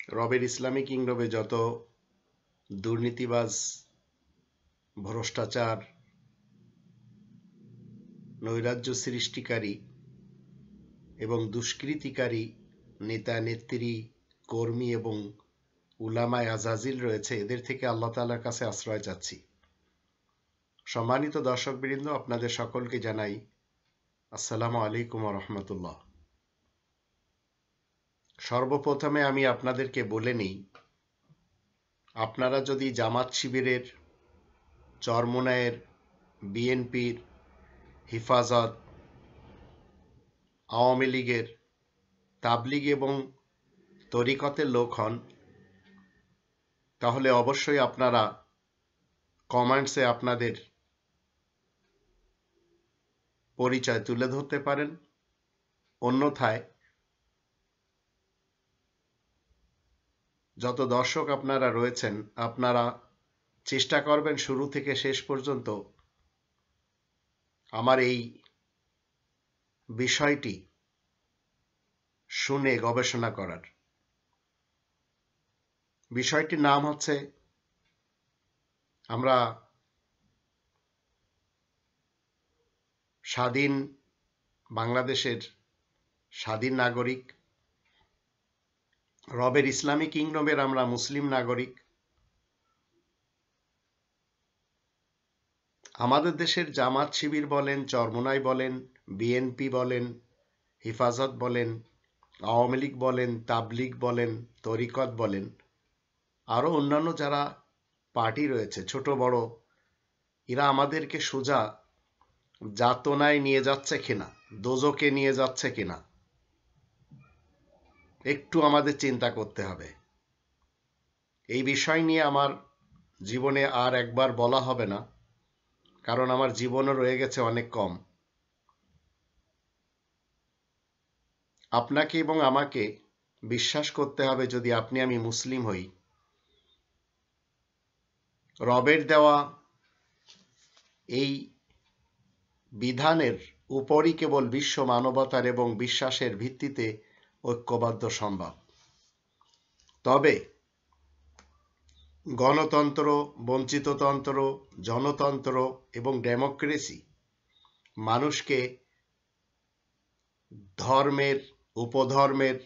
রবের ইসলামী কিংডমে যত দুর্নীতিবাজ, ভ্রষ্টাচার, নৈরাজ্য সৃষ্টিকারী এবং দুষ্কৃতিকারী নেতা নেত্রী, কর্মী এবং উলামায়ে আজাজিল রয়েছে, এদের থেকে আল্লাহ তাআলার কাছে আশ্রয় চাচ্ছি। সম্মানিত দর্শকবৃন্দ, আপনাদের সকলকে জানাই আসসালামু আলাইকুম ওয়া রাহমাতুল্লাহ। সর্বপ্রথমে আমি আপনাদেরকে বলে নিই, আপনারা যদি জামাত শিবিরের, চরমোনাইয়ের, বিএনপির, হেফাজত, আওয়ামী লীগের, তাবলিগ এবং তরিকতের লোক হন, তাহলে অবশ্যই আপনারা কমেন্টসে আপনাদের পরিচয় তুলে ধরতে পারেন। অন্যথায় যত দর্শক আপনারা রয়েছেন, আপনারা চেষ্টা করবেন শুরু থেকে শেষ পর্যন্ত আমার এই বিষয়টি শুনে গবেষণা করার। বিষয়টির নাম হচ্ছে, আমরা স্বাধীন বাংলাদেশের স্বাধীন নাগরিক, রবের ইসলামী কিংডমের আমরা মুসলিম নাগরিক। আমাদের দেশের জামাত শিবির বলেন, চরমোনাই বলেন, বিএনপি বলেন, হেফাজত বলেন, আওয়ামী লীগ বলেন, তাবলিগ বলেন, তরিকত বলেন, আরও অন্যান্য যারা পার্টি রয়েছে ছোট বড়, এরা আমাদেরকে সোজা যাতনায় নিয়ে যাচ্ছে কিনা, দোজকে নিয়ে যাচ্ছে কিনা, একটু আমাদের চিন্তা করতে হবে। এই বিষয় নিয়ে আমার জীবনে আর একবার বলা হবে না, কারণ আমার জীবনও রয়ে গেছে অনেক কম। আপনাকে এবং আমাকে বিশ্বাস করতে হবে, যদি আপনি আমি মুসলিম হই, রবের দেওয়া এই বিধানের উপরই কেবল বিশ্ব মানবতার এবং বিশ্বাসের ভিত্তিতে ঐক্যবদ্ধ সম্ভব। তবে গণতন্ত্র, বঞ্চিততন্ত্র, জনতন্ত্র এবং ডেমোক্রেসি মানুষকে ধর্মের, উপধর্মের,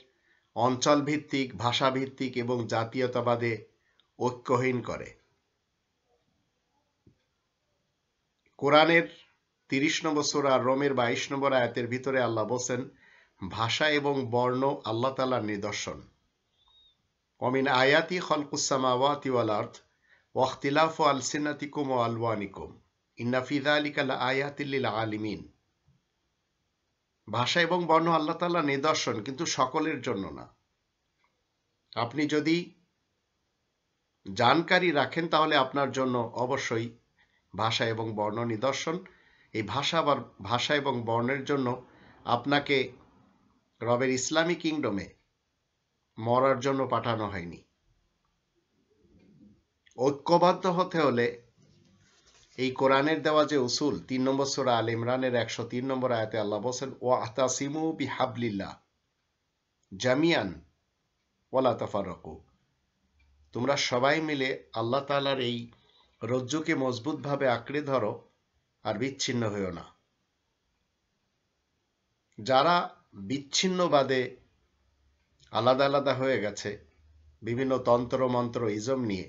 অঞ্চলভিত্তিক, ভাষাভিত্তিক এবং জাতীয়তাবাদে ঐক্যহীন করে। কোরআনের ৩০ নম্বর সূরা রোমের ২২ নম্বর আয়াতের ভিতরে আল্লাহ বলছেন, ভাষা এবং বর্ণ আল্লাহ তাআলার নিদর্শন। ওমিন আয়াতি খালকুস সামাওয়াতি ওয়াল আরদ ওয়া ইখতিলাফু আলসিনাতিকুম ওয়া আলওয়ানিকুম ইন্না ফি যালিকা লাআয়াতিল লিল আলিমিন। ভাষা এবং বর্ণ আল্লাহ তাআলার নিদর্শন, কিন্তু সকলের জন্য না। আপনি যদি জানকারী রাখেন তাহলে আপনার জন্য অবশ্যই ভাষা এবং বর্ণ নিদর্শন। এই ভাষা এবং বর্ণের জন্য আপনাকে রবের ইসলামী কিংডমে মরার জন্য পাঠানো হয়নি। ঐক্যবদ্ধ হতে হলে এই কোরআনের দেওয়া যে উসুল, ৩ নম্বর সূরা আল ইমরানের ১০৩ নম্বর আয়াতে আল্লাহ বলেন, ওয়াতাসিমু বিহাবলিল্লাহ জামিয়ান ওয়ালা তাফাররাকু। তোমরা সবাই মিলে আল্লাহ তাআলার এই রজ্জুকে মজবুতভাবে আঁকড়ে ধরো আর বিচ্ছিন্ন হইও না। যারা বিচ্ছিন্নবাদে আলাদা আলাদা হয়ে গেছে বিভিন্ন তন্ত্র মন্ত্র ইজম নিয়ে,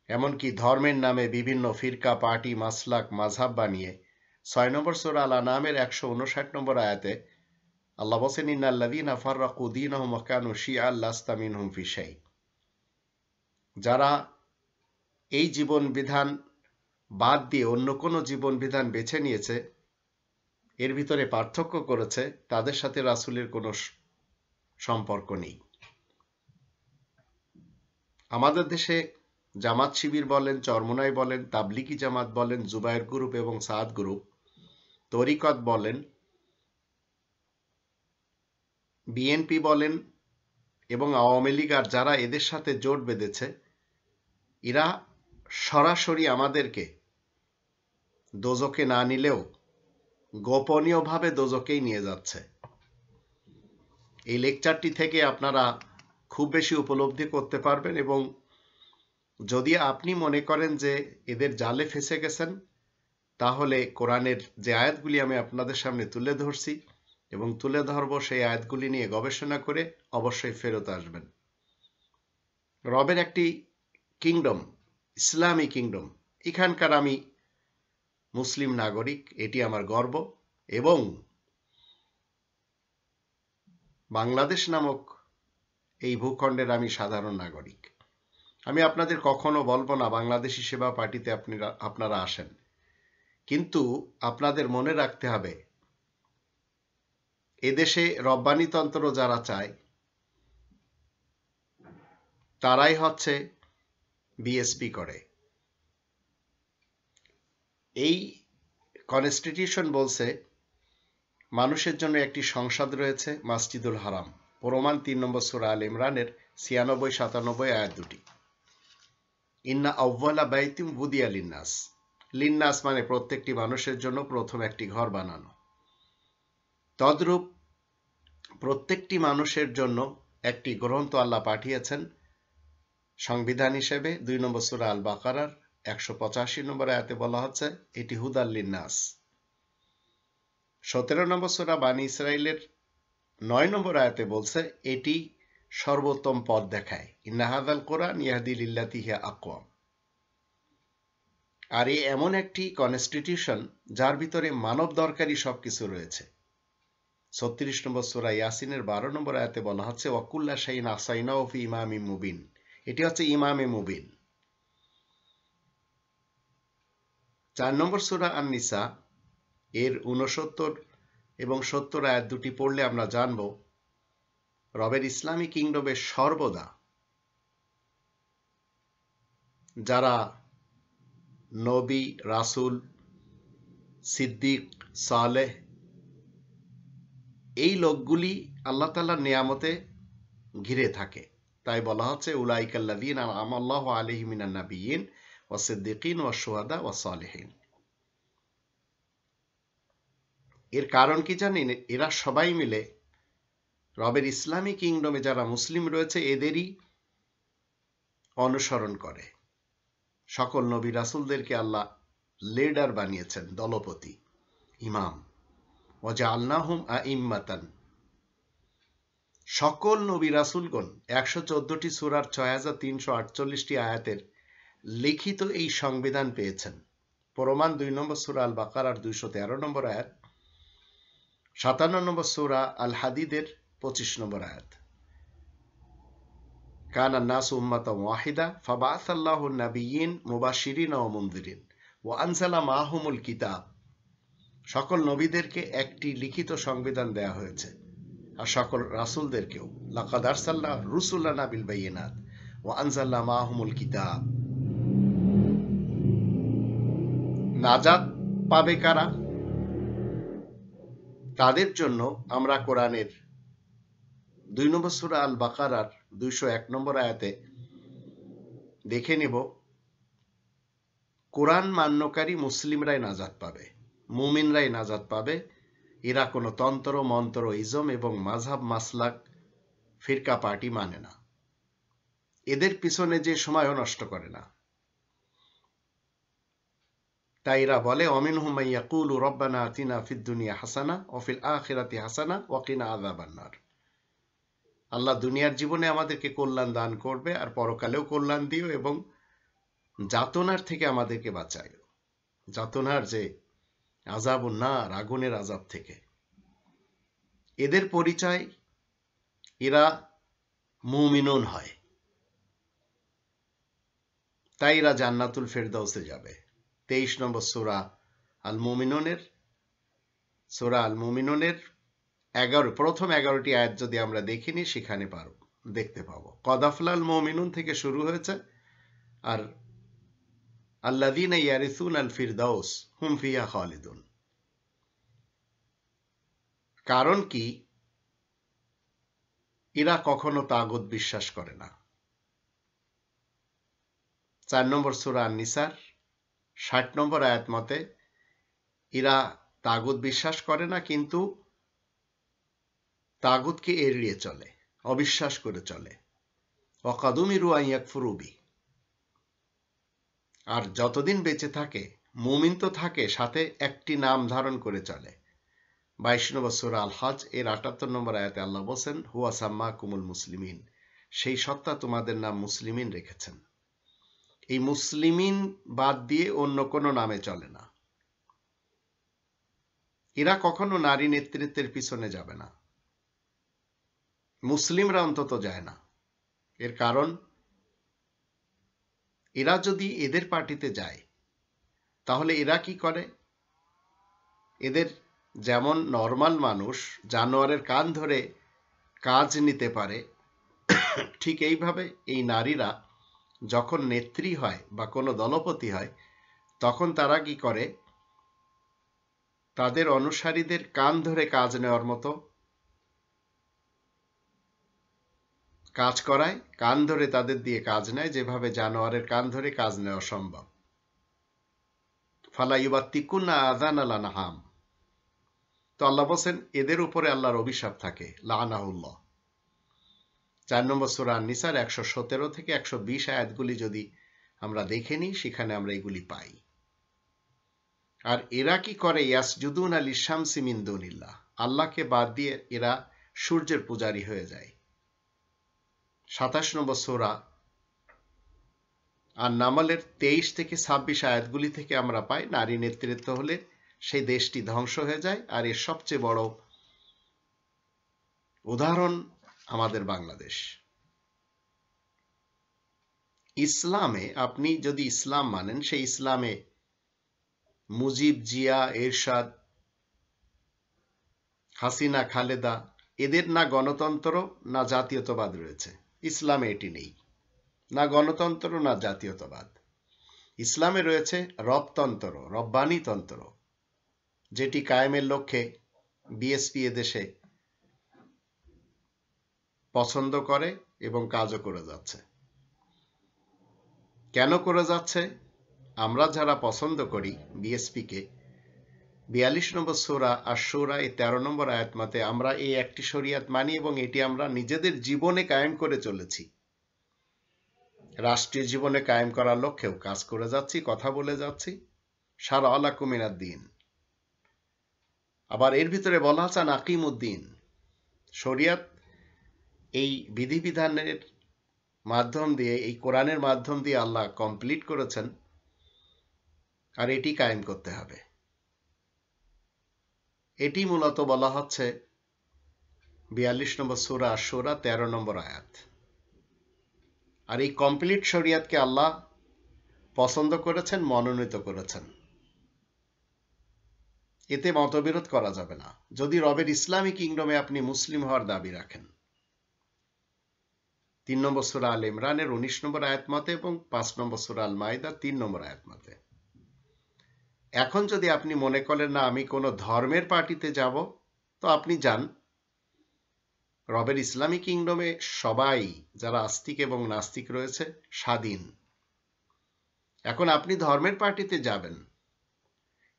এমনকি ধর্মের নামে বিভিন্ন ফিরকা, পার্টি, মাসলাক, মাযহাব বানিয়ে ৬ নম্বর সূরা আল আনআমের ১৫৯ নম্বর আয়াতে আল্লাহ বলেন, ইন্নাল্লাযীনা ফাররাকু দীনাহুম ওয়া কানু শিয়আন লাস্তা মিনহুম ফি শাই। যারা এই জীবন বিধান বাদ দিয়ে অন্য কোনো জীবন বিধান বেছে নিয়েছে, এর ভিতরে পার্থক্য করেছে, তাদের সাথে রাসূলের কোনো সম্পর্ক নেই। আমাদের দেশে জামাত শিবির বলেন, চরমোনাই বলেন, তাবলিগি জামাত বলেন, জুবায়ের গ্রুপ এবং সাদ গ্রুপ, তরিকত বলেন, বিএনপি বলেন এবং আওয়ামী লীগ আর যারা এদের সাথে জোট বেঁধেছে, এরা সরাসরি আমাদেরকে দোজকে না নিলেও গোপনীয়ভাবে দোজকেই নিয়ে যাচ্ছে। এই লেকচারটি থেকে আপনারা খুব বেশি উপলব্ধি করতে পারবেন। এবং যদি আপনি মনে করেন যে এদের জালে ফেঁসে গেছেন, তাহলে কোরআনের যে আয়াতগুলি আমি আপনাদের সামনে তুলে ধরছি এবং তুলে ধরব, সেই আয়াতগুলি নিয়ে গবেষণা করে অবশ্যই ফেরত আসবেন। রবের একটি কিংডম, ইসলামী কিংডম, এখানকার আমি মুসলিম নাগরিক, এটি আমার গর্ব। এবং বাংলাদেশ নামক এই ভূখণ্ডের আমি সাধারণ নাগরিক। আমি আপনাদের কখনো বলবো না বাংলাদেশি সেবা পার্টিতে আপনারা আসেন, কিন্তু আপনাদের মনে রাখতে হবে এদেশে রব্বানিতন্ত্র যারা চায় তারাই হচ্ছে বিএসপি করে। এই কনস্টিটিউশন বলছে মানুষের জন্য একটি সংসদ রয়েছে, মসজিদুল হারাম। প্রমাণ 3 নম্বর সূরা আল ইমরানের 96-97 আয়াত দুটি। ইন্না আউওয়ালা বাইতিম বুদিয়া লিন্নাস, লিন্নাস মানে প্রত্যেকটি মানুষের জন্য প্রথম একটি ঘর বানানো। তদ্রূপ প্রত্যেকটি মানুষের জন্য একটি গ্রন্থ আল্লাহ পাঠিয়েছেন সংবিধান হিসেবে। 2 নম্বর সূরা আল বাকারার 185 নম্বর আয়াতে বলা হচ্ছে এটি হুদাল লিন্নাস। 17 নম্বর সূরা বানী ইসরাইলের 9 নম্বর আয়াতে বলছে এটি সর্বোত্তম পথ দেখায়। ইন্না হাযাল কোরআন ইয়াহদি লিল্লাতি হিয়া আকওয়াম। আর এই এমন একটি কনস্টিটিউশন যার ভিতরে মানব দরকারি সবকিছু রয়েছে। 36 নম্বর সূরা ইয়াসিনের 12 নম্বর আয়াতে বলা হচ্ছে ওয়াকুল্লা শাইইন আসাইনাহু ফি ইমামিম মুবিন। এটি হচ্ছে ইমামে মুবিন। 4 নম্বর সূরা আন-নিসা এর 69 এবং 70 আয়াত দুটি পড়লে আমরা জানব রবের ইসলামী কিংডমে সর্বদা যারা নবী, রাসূল, সিদ্দিক, সালেহ, এই লোকগুলি আল্লাহ তাআলার নিয়ামতে ঘিরে থাকে। তাই বলা হচ্ছে উলাইকাল্লাযীনা আনআমাল্লাহু আলাইহিম মিনান নাবিয়্যিন ওয়াস সিদ্দিকিন ওয়াশ শুহাদা ওয়াস সালিহিন। এর কারণ কি জানেন? এরা সবাই মিলে রবের ইসলামী কিংডমে যারা মুসলিম রয়েছে এদেরই অনুসরণ করে। সকল নবী রাসূলদেরকে আল্লাহ লিডার বানিয়েছেন, দলপতি, ইমাম। ওয়াজআলনাহুম আইম্মাতান। সকল নবী রাসূলগণ 114টি সূরার 6348টি আয়াতের লিখিত এই সংবিধান পেয়েছেন। প্রমাণ 2 নম্বর সূরা আল বাকারার 213 নম্বর আয়াত, 57 নম্বর সূরা আল হাদিদের 25 নম্বর আয়াত। কানা নাসু উম্মাতান ওয়াহিদা ফাবাআসাল্লাহু নাবিয়্যিন মুবাশশিরিন ওয়া মুনযিরিন ওয়া আনজালা মাআহুমুল কিতাব। সকল নবীদেরকে একটি লিখিত সংবিধান দেয়া হয়েছে, আর সকল রাসূলদেরকেও। লাকাদ আরসালনা রুসুলানা বিল বায়িনাত ওয়া আনজালনা মাআহুমুল কিতাব। নাজাত পাবে কারা? তাদের জন্য আমরা কোরআনের 2 নম্বর সূরা আল বাকারার 201 নম্বর আয়াতে দেখে নেব কোরআন মান্যকারী মুসলিমরাই নাজাত পাবে, মুমিনরাই নাজাত পাবে। এরা কোনো তন্ত্র মন্ত্র, ইজম এবং মাযহাব মাসলাক ফিরকা পার্টি মানে না। এদের পিছনে যে সময়ও নষ্ট করে না। তাই এরা বলে অমিনহুম মান ইয়াকুলু রব্বানা আতিনা ফিদ দুনিয়া হাসানা ওয়া ফিল আখিরাতি হাসানা ওয়া কিনা আযাবান নার। আল্লাহ দুনিয়ার জীবনে আমাদেরকে কল্যাণ দান করবে আর পরকালেও কল্যাণ দিও এবং যাতনার থেকে আমাদেরকে বাঁচাইও। যাতনার যে আযাবুন নার, আগুনের আযাব থেকে। এদের পরিচয় এরা মুমিনুন হয়, তাই এরা জান্নাতুল ফেরদাউসে যাবে। 23 নম্বর সূরা আল মুমিনুনের প্রথম 11টি আয়াত যদি আমরা দেখিনি সেখানে দেখতে পাবো। কদ আফলাল মুমিনুন থেকে শুরু হয়েছে, আর আল্লাযীনা ইয়ারিসুনাল ফিরদাউস হুম ফিহা খালিদুন। কারণ কি? এরা কখনো তাগুত বিশ্বাস করে না। 4 নম্বর সূরা আন-নিসার 60 নম্বর আয়াত মতে এরা তাগুত বিশ্বাস করে না, কিন্তু তাগুতকে এড়িয়ে চলে, অবিশ্বাস করে চলে। ওয়াকাদুমিরু আন ইয়াকফুরু বি। আর যতদিন বেঁচে থাকে মুমিন তো থাকে, সাথে একটি নাম ধারণ করে চলে। 22 নম্বর সূরা আল হজ এর 78 নম্বর আয়াতে আল্লাহ বলেন, হুয়া সাম্মাকুমুল মুসলিমিন, সেই সত্তা তোমাদের নাম মুসলিমিন রেখেছেন। এই মুসলিমিন বাদ দিয়ে অন্য কোনো নামে চলে না। এরা কখনো নারী নেতৃত্বের পিছনে যাবে না, মুসলিমরা অন্তত যায় না। এর কারণ, এরা যদি এদের পার্টিতে যায় তাহলে এরা কি করে, এদের যেমন নরমাল মানুষ জানোয়ারের কান ধরে কাজ নিতে পারে, ঠিক এইভাবে এই নারীরা যখন নেত্রী হয় বা কোনো দলপতি হয় তখন তারা কি করে, তাদের অনুসারীদের কান ধরে কাজ নেওয়ার মতো কাজ করায়, কান ধরে তাদের দিয়ে কাজ নেয়, যেভাবে জানোয়ারের কান ধরে কাজ নেওয়া সম্ভব। ফালা ইউবাত্তিকুন্না আযানাল আনহাম। তো আল্লাহ বলেন এদের উপরে আল্লাহর অভিশাপ থাকে, লাআনাহুল্লাহ। 4 নম্বর সূরা আন-নিসার 117 থেকে 120 আয়াতগুলি যদি আমরা দেখে নিই, সেখানে আমরা এগুলি পাই। আর এরা কি করে, ইয়াসজুদুনা লিশ-শামসি মিন দুনিল্লাহ, আল্লাহকে বাদ দিয়ে এরা সূর্যের পূজারী হয়ে যায়। 27 নম্বর সূরা আন-নামলের 23 থেকে 26 আয়াতগুলি থেকে আমরা পাই, নারী নেতৃত্ব হলে সেই দেশটি ধ্বংস হয়ে যায়। আর এর সবচেয়ে বড় উদাহরণ আমাদের বাংলাদেশ। ইসলামে আপনি যদি ইসলাম মানেন, সেই ইসলামে মুজিব, জিয়া, এরশাদ, হাসিনা, খালেদা, এদের না গণতন্ত্র না জাতীয়তাবাদ রয়েছে। ইসলামে এটি নেই, না গণতন্ত্র না জাতীয়তাবাদ। ইসলামে রয়েছে রবতন্ত্র, রব্বানিতন্ত্র, যেটি কায়েমের লক্ষ্যে বিএসপি এদেশে পছন্দ করে এবং কাজও করে যাচ্ছে। কেন করে যাচ্ছে? আমরা যারা পছন্দ করি বিএসপিকে, 42 নম্বর সূরা আশ-শুরা এই 13 নম্বর আয়াত মতে আমরা এই একটি শরিয়াত মানি এবং এটি আমরা নিজেদের জীবনে কায়েম করে চলেছি। রাষ্ট্রীয় জীবনে কায়েম করার লক্ষ্যেও কাজ করে যাচ্ছি, কথা বলে যাচ্ছি। শারআ লাকুম মিনাদ-দীন। আবার এর ভিতরে বলা আছে আকিমুদ্দিন। শরিয়াত এই বিধিবিধানের মাধ্যম দিয়ে, এই কোরআনের মাধ্যম দিয়ে আল্লাহ কমপ্লিট করেছেন, আর এটি কায়েম করতে হবে। এটি মূলত বলা হচ্ছে 42 নম্বর সূরা আশ-শুরা 13 নম্বর আয়াত। আর এই কমপ্লিট শরিয়াতকে আল্লাহ পছন্দ করেছেন, মনোনীত করেছেন। এতে মতবিরোধ করা যাবে না, যদি রবের ইসলামী কিংডমে আপনি মুসলিম হওয়ার দাবি রাখেন। 3 নম্বর সূরা আল ইমরানের 19 নম্বর আয়াত মতে এবং 5 নম্বর সূরা আল মাইদা 3 নম্বর আয়াত মতে। এখন যদি আপনি মনে করেন না আমি কোনো ধর্মের পার্টিতে যাব, তো আপনি যান। রবের ইসলামী কিংডমে সবাই যারা আস্তিক এবং নাস্তিক রয়েছে স্বাধীন। এখন আপনি ধর্মের পার্টিতে যাবেন,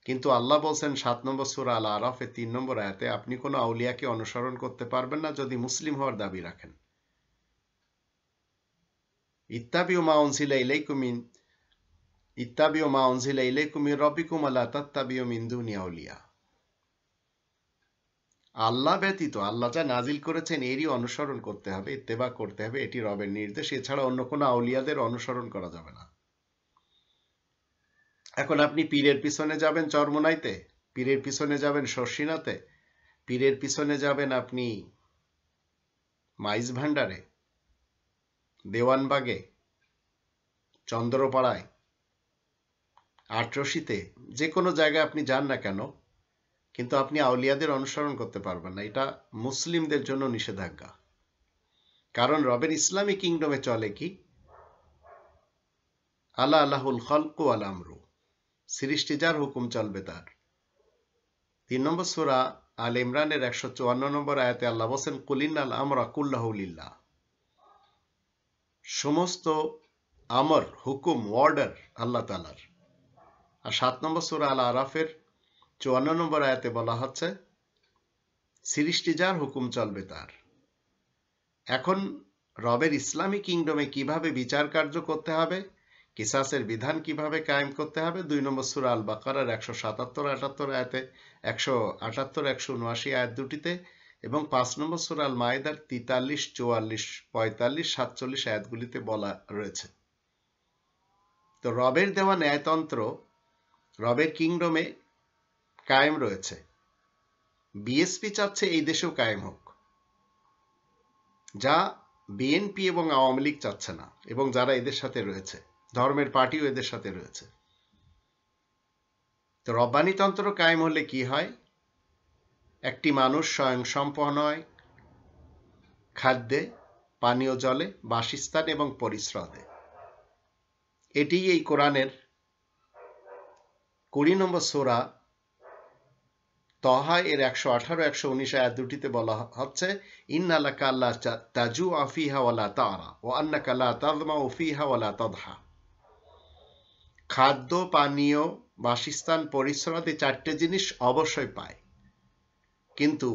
কিন্তু আল্লাহ বলছেন 7 নম্বর সূরা আল আরাফে 3 নম্বর আয়াতে আপনি কোনো আউলিয়াকে অনুসরণ করতে পারবেন না যদি মুসলিম হওয়ার দাবি রাখেন। ইত্তাবিউ মা উনজিলা ইলাইকুম মির রাব্বিকুম ওয়া লা তাত্তাবিউ মিন দুনি আউলিয়া। আল্লাহ ব্যতীত, আল্লাহ যা নাজিল করেছেন এরই অনুসরণ করতে হবে, ইত্তেবা করতে হবে, এটি রবের নির্দেশ। এছাড়া অন্য কোনো আউলিয়াদের অনুসরণ করা যাবে না। এখন আপনি পীরের পিছনে যাবেন চরমোনাইতে, পীরের পিছনে যাবেন শর্ষিনাতে, পীরের পিছনে যাবেন আপনি মাইজ ভান্ডারে, দেওয়ানবাগে, চন্দ্রপাড়ায়, আটরশিতে, যে কোনো জায়গায় আপনি যান না কেন, কিন্তু আপনি আউলিয়াদের অনুসরণ করতে পারবেন না। এটা মুসলিমদের জন্য নিষেধাজ্ঞা। কারণ রবের ইসলামী কিংডমে চলে কি, আলা আল্লাহুল খালকু ওয়াল আমরু, সৃষ্টি যার, হুকুম চলবে তার। 3 নম্বর সূরা আল ইমরানের 154 নম্বর আয়াতে আল্লাহ বলেন কুলিন্নাল আমরা কুল্লাহু লিল্লাহ। সমস্ত আমর, হুকুম, অর্ডার আল্লাহ তাআলার। আর 7 নম্বর সূরা আল আরাফের 54 নম্বর আয়াতে বলা হচ্ছে সৃষ্টি যার, হুকুম চলবে তার। এখন রবের ইসলামী কিংডমে কিভাবে বিচার কার্য করতে হবে, কিসাসের বিধান কিভাবে কায়েম করতে হবে 2 নম্বর সূরা আল বাকারার 177-78 আয়াতে, 178-179 আয়াত দুটিতে, এবং 5 নম্বর সূরা আল মায়েদার 43, 44, 45, 47 আয়াতগুলিতে বলা রয়েছে। তো রবের দেওয়া ন্যায়তন্ত্র রবের কিংডমে কায়েম রয়েছে। বিএসপি চাচ্ছে এই দেশেও কায়েম হোক, যা বিএনপি এবং আওয়ামী লীগ চাচ্ছে না, এবং যারা এদের সাথে রয়েছে, ধর্মের পার্টিও এদের সাথে রয়েছে। তো রব্বানিতন্ত্র কায়েম হলে কি হয়? একটি মানুষ স্বয়ংসম্পন্ন হয় খাদ্যে, পানীয় জলে, বাসস্থান এবং পরিশ্রমে। এটি এই কোরআনের 20 নম্বর সূরা তহা এর 118-119 আয়াত দুটিতে বলা হচ্ছে, ইন্নালাকা আল্লা তাজুআ ফিহা ওয়ালা তারা ওয়া আন্নাকা লা তাযমাউ ফিহা ওয়ালা তাদহা। খাদ্য, পানীয়, বাসস্থান, পরিশ্রমাদি 4টে জিনিস অবশ্যই পায়, কিন্তু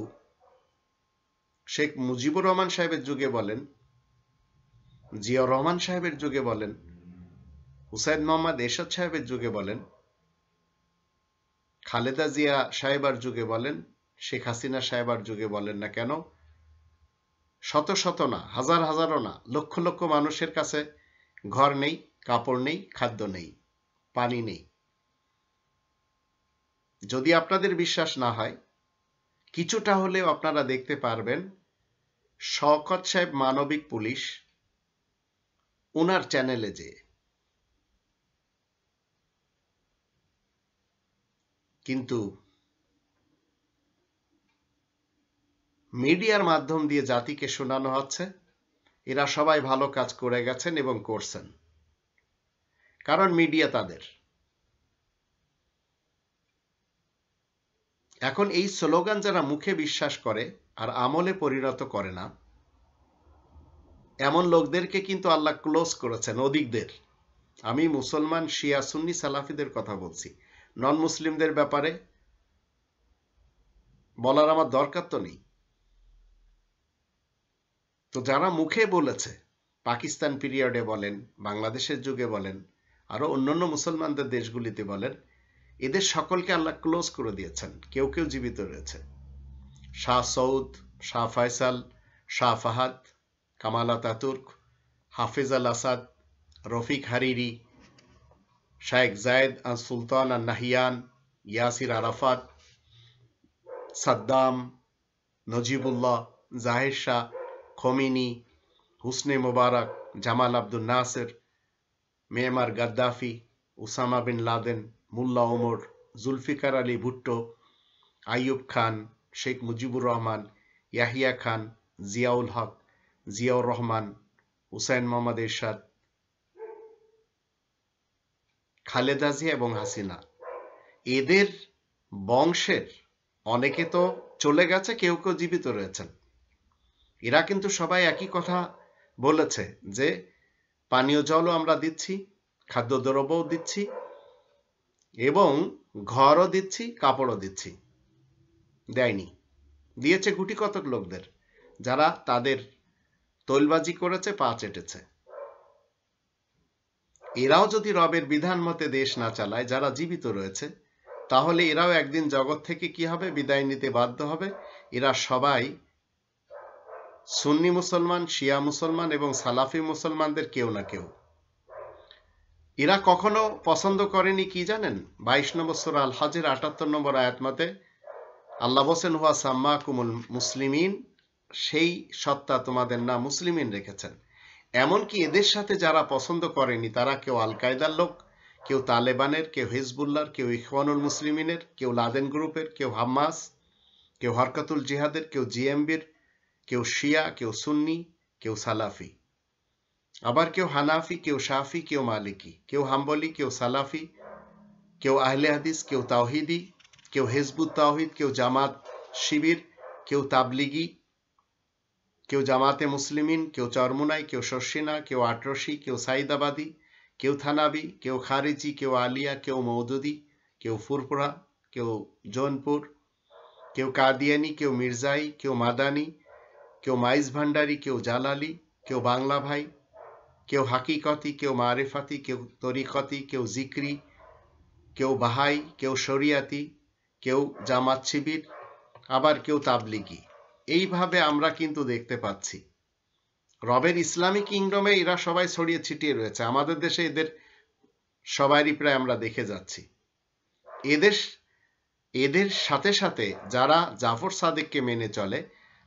শেখ মুজিবুর রহমান সাহেবের যুগে বলেন, জিয়াউর রহমান সাহেবের যুগে বলেন, হুসাইন মোহাম্মদ এরশাদ সাহেবের যুগে বলেন, খালেদা জিয়া সাহেবার যুগে বলেন, শেখ হাসিনা সাহেবার যুগে বলেন না কেন, শত শত না, হাজার হাজারও না, লক্ষ লক্ষ মানুষের কাছে ঘর নেই, কাপড় নেই, খাদ্য নেই, পানি নেই। যদি আপনাদের বিশ্বাস না হয়, কিছুটা হলেও আপনারা দেখতে পারবেন শওকত সাহেব মানবিক পুলিশ ওনার চ্যানেলে যে, কিন্তু মিডিয়ার মাধ্যম দিয়ে জাতিকে শোনানো হচ্ছে এরা সবাই ভালো কাজ করে গেছেন এবং করছেন, কারণ মিডিয়া তাদের। এখন এই স্লোগান যারা মুখে বিশ্বাস করে আর আমলে পরিণত করে না, এমন লোকদেরকে কিন্তু আল্লাহ ক্লোজ করেছেন, অধিকদের। আমি মুসলমান, শিয়া, সুন্নি, সালাফিদের কথা বলছি, নন মুসলিমদের ব্যাপারে বলার আমার দরকার তো নেই। তো যারা মুখে বলেছে, পাকিস্তান পিরিয়ডে বলেন, বাংলাদেশের যুগে বলেন, আরো অন্যান্য মুসলমানদের দেশগুলিতে বলেন, এদের সকলকে আল্লাহ ক্লোজ করে দিয়েছেন। কেউ কেউ জীবিত রয়েছে, Shah Saud, Shah Faisal, Shah Fahd, Kemal Ataturk, Hafez al Assad, Rafik Hariri, Sheikh Zayed al Sultan al Nahyan, Yasser Arafat, Saddam, Najibullah, Zahir Shah, Khomeini, Hosni Mubarak, Gamal Abdel Nasser, Muammar Gaddafi, Osama bin Laden, Mullah Omar, Zulfikar Ali Bhutto, Ayub Khan, Sheikh Mujibur Rahman, Yahya Khan, Ziaul Haq, Ziaur Rahman, Hussain Muhammad Ershad, Khaleda Zia এবং হাসিনা, এদের বংশের অনেকে তো চলে গেছে, কেউ কেউ জীবিত রয়েছেন। এরা কিন্তু সবাই একই কথা বলেছে যে পানীয় জলও আমরা দিচ্ছি, খাদ্যদ্রব্যও দিচ্ছি, এবং ঘরও দিচ্ছি, কাপড়ও দিচ্ছি। দেয়নি, দিয়েছে গুটি কতক লোকদের, যারা তাদের তৈলবাজি করেছে, পা চেটেছে। এরাও যদি রবের বিধান মতে দেশ না চালায়, যারা জীবিত রয়েছে, তাহলে এরাও একদিন জগৎ থেকে কি হবে? বিদায় নিতে বাধ্য হবে। এরা সবাই সুন্নি মুসলমান, শিয়া মুসলমান এবং সালাফি মুসলমানদের কেউ না কেউ। এরা কখনো পছন্দ করেনি কি জানেন? 22 নম্বর সূরা আল হজের 78 নম্বর আয়াত মতে আল্লাহ বলেন, হুয়া সাম্মাকুমুল মুসলিমিন, সেই সত্তা তোমাদের নাম মুসলিমিন রেখেছেন। এমনকি এদের সাথে যারা পছন্দ করেনি, তারা কেউ আল কায়দার লোক, কেউ তালেবানের, কেউ হিজবুল্লাহর, কেউ ইখওয়ানুল মুসলিমিনের, কেউ লাদেন গ্রুপের, কেউ হামাস, কেউ হরকাতুল জিহাদের, কেউ জিএমবির, কেউ শিয়া, কেউ সুন্নি, কেউ সালাফি, আবার কেউ হানাফি, কেউ শাফি, কেউ মালিকি, কেউ হাম্বলি, কেউ সালাফি, কেউ আহলে হাদিস, কেউ তাওহিদি, কেউ হিজবুত তাওহিদ, কেউ জামাত শিবির, কেউ তাবলিগি, কেউ জামাতে মুসলিমিন, কেউ চরমুনাই, কেউ শর্ষিনা, কেউ আটরশি, কেউ সাইদাবাদী, কেউ থানাবি, কেউ খারিজি, কেউ আলিয়া, কেউ মৌদুদি, কেউ ফুরপুরা, কেউ জৌনপুর, কেউ কাদিয়ানি, কেউ মির্জাই, কেউ মাদানি, কেউ মাইজ ভান্ডারি, কেউ জালালি, কেউ বাংলা ভাই, কেউ হাকিকতি, কেউ মারিফাতি, কেউ তরিকতি, কেউ জিক্রি, কেউ বাহাই, কেউ শরিয়াতি, কেউ জামাত শিবির, আবার কেউ তাবলিগি। এইভাবে আমরা কিন্তু দেখতে পাচ্ছি রবের ইসলামিক কিংডমে এরা সবাই ছড়িয়ে ছিটিয়ে রয়েছে। আমাদের দেশে এদের সবারই প্রায় আমরা দেখে যাচ্ছি। এদের সাথে সাথে যারা জাফর সাদেককে মেনে চলে,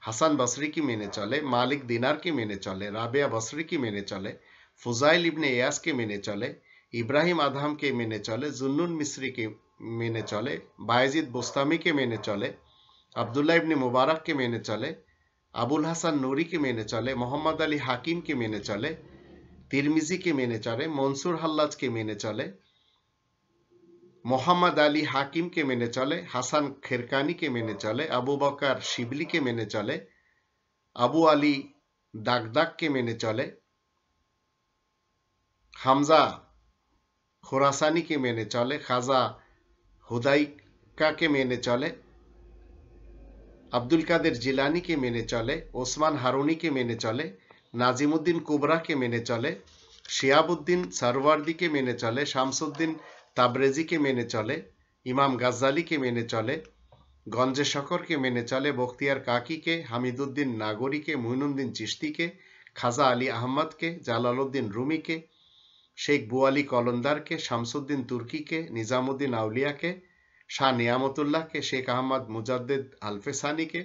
হাসান বসরিকে মেনে চলে, মালিক দিনারকে মেনে চলে, রাবেয়া বসরিকে মেনে চলে, ফুজাইল ইবনে ইয়াসকে মেনে চলে, ইব্রাহিম আদহামকে মেনে চলে, জুন্নুন মিসরিকে মেনে চলে, বায়েজিদ বোস্তামিকে মেনে চলে, আবদুল্লাহ ইবনে মুবারককে মেনে চলে, আবুল হাসান নুরিকে মেনে চলে, মোহাম্মদ আলী হাকিমকে মেনে চলে, তিরমিজিকে মেনে চলে, মনসুর হাল্লাজকে মেনে চলে, মোহাম্মদ আলী হাকিমকে মেনে চলে, হাসান খেরকানিকে মেনে চলে, আবু বকর শিবলিকে মেনে চলে, আবু আলী দাগদাগকে মেনে চলে, হামজা খোরাসানিকে মেনে চলে, খাজা হুদাইকাকে মেনে চলে, আব্দুল কাদের জিলানিকে মেনে চলে, ওসমান হারুনিকে মেনে চলে, নাজিমুদ্দিন কুবরাকে মেনে চলে, শিয়াবুদ্দিন সারওয়ার্দিকে মেনে চলে, শামসুদ্দিন তাবরেজিকে মেনে চলে, ইমাম গাজ্জালিকে মেনে চলে, গঞ্জে শকরকে মেনে চলে, বখতিয়ার কাকিকে, হামিদুদ্দিন নাগরিকে, মুইনুদ্দিন চিশতিকে, খাজা আলী আহমদকে, জালালউদ্দিন রুমিকে, শেখ বুয়ালি কলন্দারকে, শামসুদ্দিন তুর্কিকে, নিজামুদ্দিন আউলিয়াকে, শাহ নিয়ামতুল্লাহকে, শেখ আহমদ মুজাদ্দেদ আলফেসানিকে,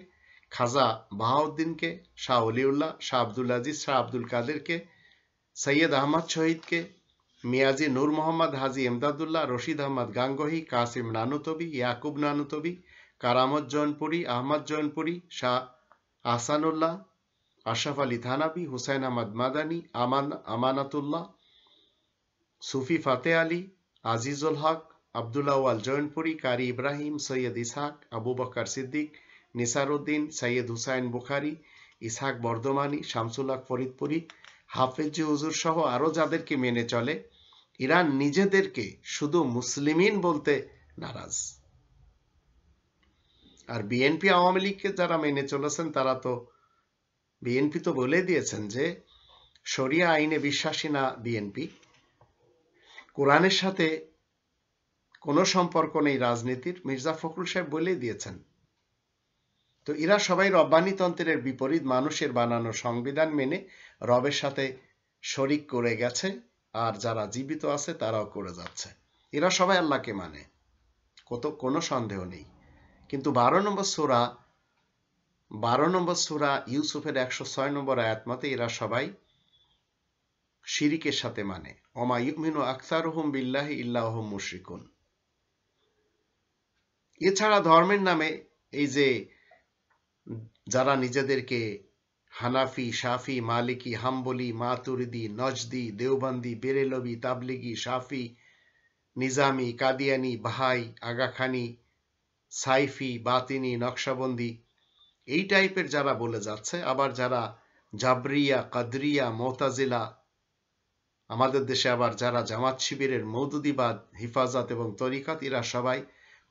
খাজা বাহাউদ্দিনকে, শাহ অলিউল্লাহ, শাহ আব্দুল আজিজ, শাহ আব্দুল কাদেরকে, সৈয়দ আহমদ শহীদকে, মিয়াজি নূর মোহাম্মদ হাজি এমদাদুল্লাহ, রশিদ আহমদ গাঙ্গোহী, কাসিম নানুতবি, ইয়াকুব নানুতবি, কারামত জৌনপুরি, আহমদ জৌনপুরি, শাহ আহসানুল্লাহ, আশরাফ আলী থানাবি, হুসাইন আহমদ মাদানী, আমানাতুল্লাহ, সুফি ফাতে আলী, আজিজুল হক, আবদুল্লাহ ওয়াল জৌনপুরি, কারি ইব্রাহিম, সৈয়দ ইসহাক, আবু বকর সিদ্দিক, নিসারউদ্দিন, সৈয়দ হুসাইন বুখারি, ইসহাক বর্ধমানী, শামসুল হক ফরিদপুরি, হাফেজ হুজুর সহ আরো যাদেরকে মেনে চলে, এরা নিজেদেরকে শুধু মুসলিমিন বলতে নারাজ। আর বিএনপি আওয়ামী লীগকে যারা মেনে চলেছেন তারা তো বিএনপি তো বলে দিয়েছেন যে শরিয়া আইনে বিশ্বাসী না বিএনপি, কোরআনের সাথে কোনো সম্পর্ক নেই রাজনীতির, মির্জা ফখরুল সাহেব বলে দিয়েছেন। তো এরা সবাই রব্বানিতন্ত্রের বিপরীত মানুষের বানানো সংবিধান মেনে রবের সাথে শরিক করে গেছে, আর যারা জীবিত আছে তারাও করে যাচ্ছে। এরা সবাই আল্লাহকে মানে, কোনো সন্দেহ নেই। কিন্তু 12 নম্বর সূরা ইউসুফের 106 নম্বর আয়াত মতে এরা সবাই শিরিকের সাথে মানে, ওমা ইউমিনু আকসারুহুম বিল্লাহি ইল্লা হুম মুশরিকুন। এছাড়া ধর্মের নামে এই যে যারা নিজেদেরকে হানাফি, শাফি, মালিকি, হাম্বলি, মাতুরিদি, নজদি, দেওবন্দি, বেরেলভি, তাবলিগি, শাফি, নিজামি, কাদিয়ানি, বাহাই, আগাখানি, সাইফি, বাতিনি, নকশাবন্দি, এই টাইপের যারা বলে যাচ্ছে, আবার যারা জাবরিয়া, কাদরিয়া, মুতাজিলা, আমাদের দেশে আবার যারা জামাত শিবিরের মওদুদিবাদ, হিফাজত এবং তরিকত, এরা সবাই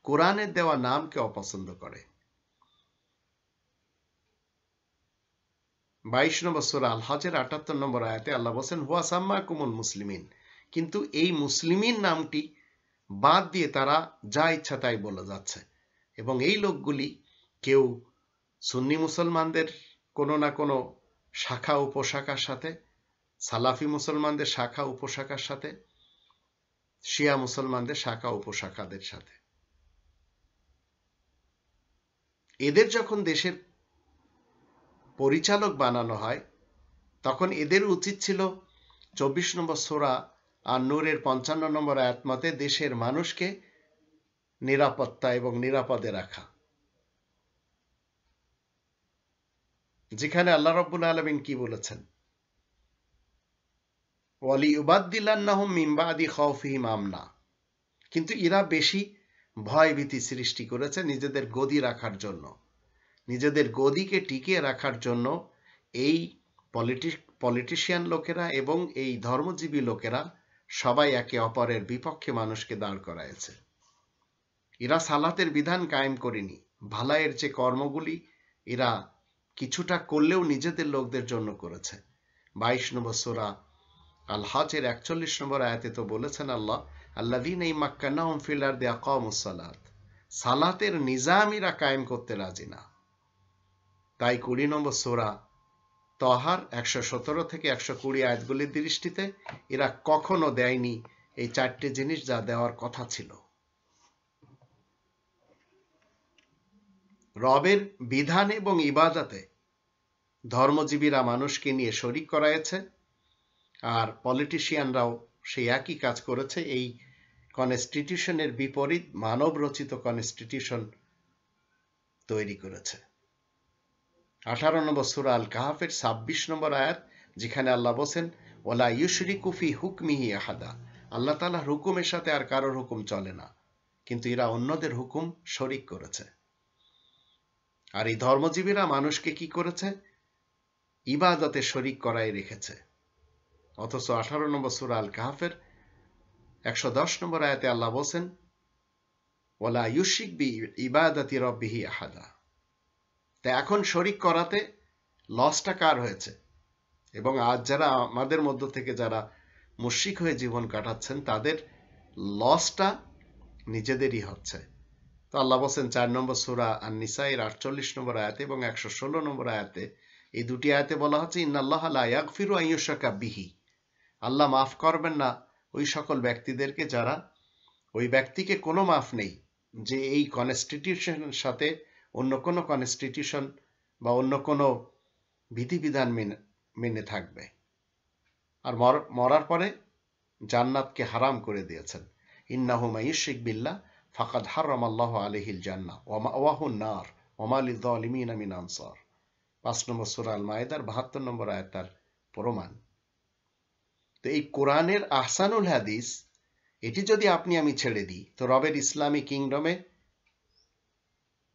কোরআনের দেওয়া নামকে অপছন্দ করে। 22 নম্বর সূরা আল হজের 78 নম্বর আয়াতে আল্লাহ বলেন হুয়া সাম্মাকুমুল মুসলিমিন, কিন্তু এই মুসলিমিন নামটি বাদ দিয়ে তারা যা ইচ্ছা তাই বলে যাচ্ছে। এবং এই লোকগুলি কেউ সুন্নি মুসলমানদের কোনো না কোনো শাখা উপশাখার সাথে, সালাফি মুসলমানদের শাখা উপশাখার সাথে, শিয়া মুসলমানদের শাখা উপশাখাদের সাথে। এদের যখন দেশের পরিচালক বানানো হয় তখন এদের উচিত ছিল 24 নম্বর সূরা আর নূরের 55 নম্বর আয়াত মতে দেশের মানুষকে নিরাপত্তা এবং নিরাপদে রাখা, যেখানে আল্লাহ রাব্বুল আলামিন কি বলেছেন, ওয়ালিউবাদদিলান্নাহুম মিন বাদি খাউফিহিম আমনা, কিন্তু এরা বেশি ভয়ভীতি সৃষ্টি করেছে নিজেদের গদি রাখার জন্য, নিজেদের গদিকে টিকিয়ে রাখার জন্য এই পলিটিশিয়ান লোকেরা এবং এই ধর্মজীবী লোকেরা সবাই একে অপরের বিপক্ষে মানুষকে দাঁড় করাইছে। এরা সালাতের বিধান কায়েম করেনি, ভালাইয়ের যে কর্মগুলি এরা কিছুটা করলেও নিজেদের লোকদের জন্য করেছে, 22 নম্বর সূরা আল হজের 41 নম্বর আয়াতে তো বলেছেন আল্লাহ, আল্লাযীনা ইমাক্কানাহুম ফিল আরদি আকামুস সালাত, সালাতের নিজামিরা কায়েম করতে রাজি না। তাই 20 নম্বর সূরা তহার 117 থেকে 120 আয়াতগুলির দৃষ্টিতে এরা কখনো দেয়নি এই 4টে জিনিস যা দেওয়ার কথা ছিল। রবের বিধান এবং ইবাদতে ধর্মজীবীরা মানুষকে নিয়ে শরিক করাইছে, আর পলিটিশিয়ানরাও সেই একই কাজ করেছে। এই কনস্টিটিউশনের বিপরীত মানব রচিত কনস্টিটিউশন তৈরি করেছে। 18 নম্বর সূরা আল কাহাফের 26 নম্বর আয়াত, যেখানে আল্লাহ বলেন, ওয়ালা ইউশরিকু ফি হুকমিহি আহাদা, আল্লাহ তাআলার হুকুমের সাথে আর কারোর হুকুম চলে না, কিন্তু এরা অন্যদের হুকুম শরিক করেছে। আর এই ধর্মজীবীরা মানুষকে কি করেছে? ইবাদতে শরিক করাই রেখেছে। অথচ 18 নম্বর সূরা আল কাহাফের 110 নম্বর আয়াতে আল্লাহ বলেন, ওয়ালা ইউশরিক বি ইবাদাতি রাব্বিহি আহাদা। তা এখন শরিক করাতে লসটা কার হয়েছে? এবং আজ যারা আমাদের মধ্য থেকে যারা মুশরিক হয়ে জীবন কাটাচ্ছেন, তাদের লসটা নিজেদেরই হচ্ছে। তো আল্লাহ বলেন 4 নম্বর সূরা আন-নিসা-এর 48 নম্বর আয়াতে এবং 116 নম্বর আয়াতে, এই দুটি আয়াতে বলা হচ্ছে, ইন্নাল্লাহা লা ইয়াগফিরু আন ইউশরাকা বিহি, আল্লাহ মাফ করবেন না ওই সকল ব্যক্তিদেরকে যারা, ওই ব্যক্তিকে কোনো মাফ নেই যে এই কনস্টিটিউশনের সাথে অন্য কোনো কনস্টিটিউশন বা অন্য কোনো বিধিবিধান মেনে থাকবে, আর মরার পরে জান্নাতকে হারাম করে দিয়েছেন। ইন্নাহু মান ইউশরিক বিল্লাহ ফাকাদ হারামাল্লাহু আলাইহিল জান্নাহ ওয়া মাওয়াহুন নার ওয়া মা লিয-যালিমিনা মিন আনসার। 5 নম্বর সূরা আল মায়েদার 72 নম্বর আয়াতের প্রমাণ। তো এই কোরআনের আহসানুল হাদিস, এটি যদি আপনি আমি ছেড়ে দিই, তো রবের ইসলামী কিংডমে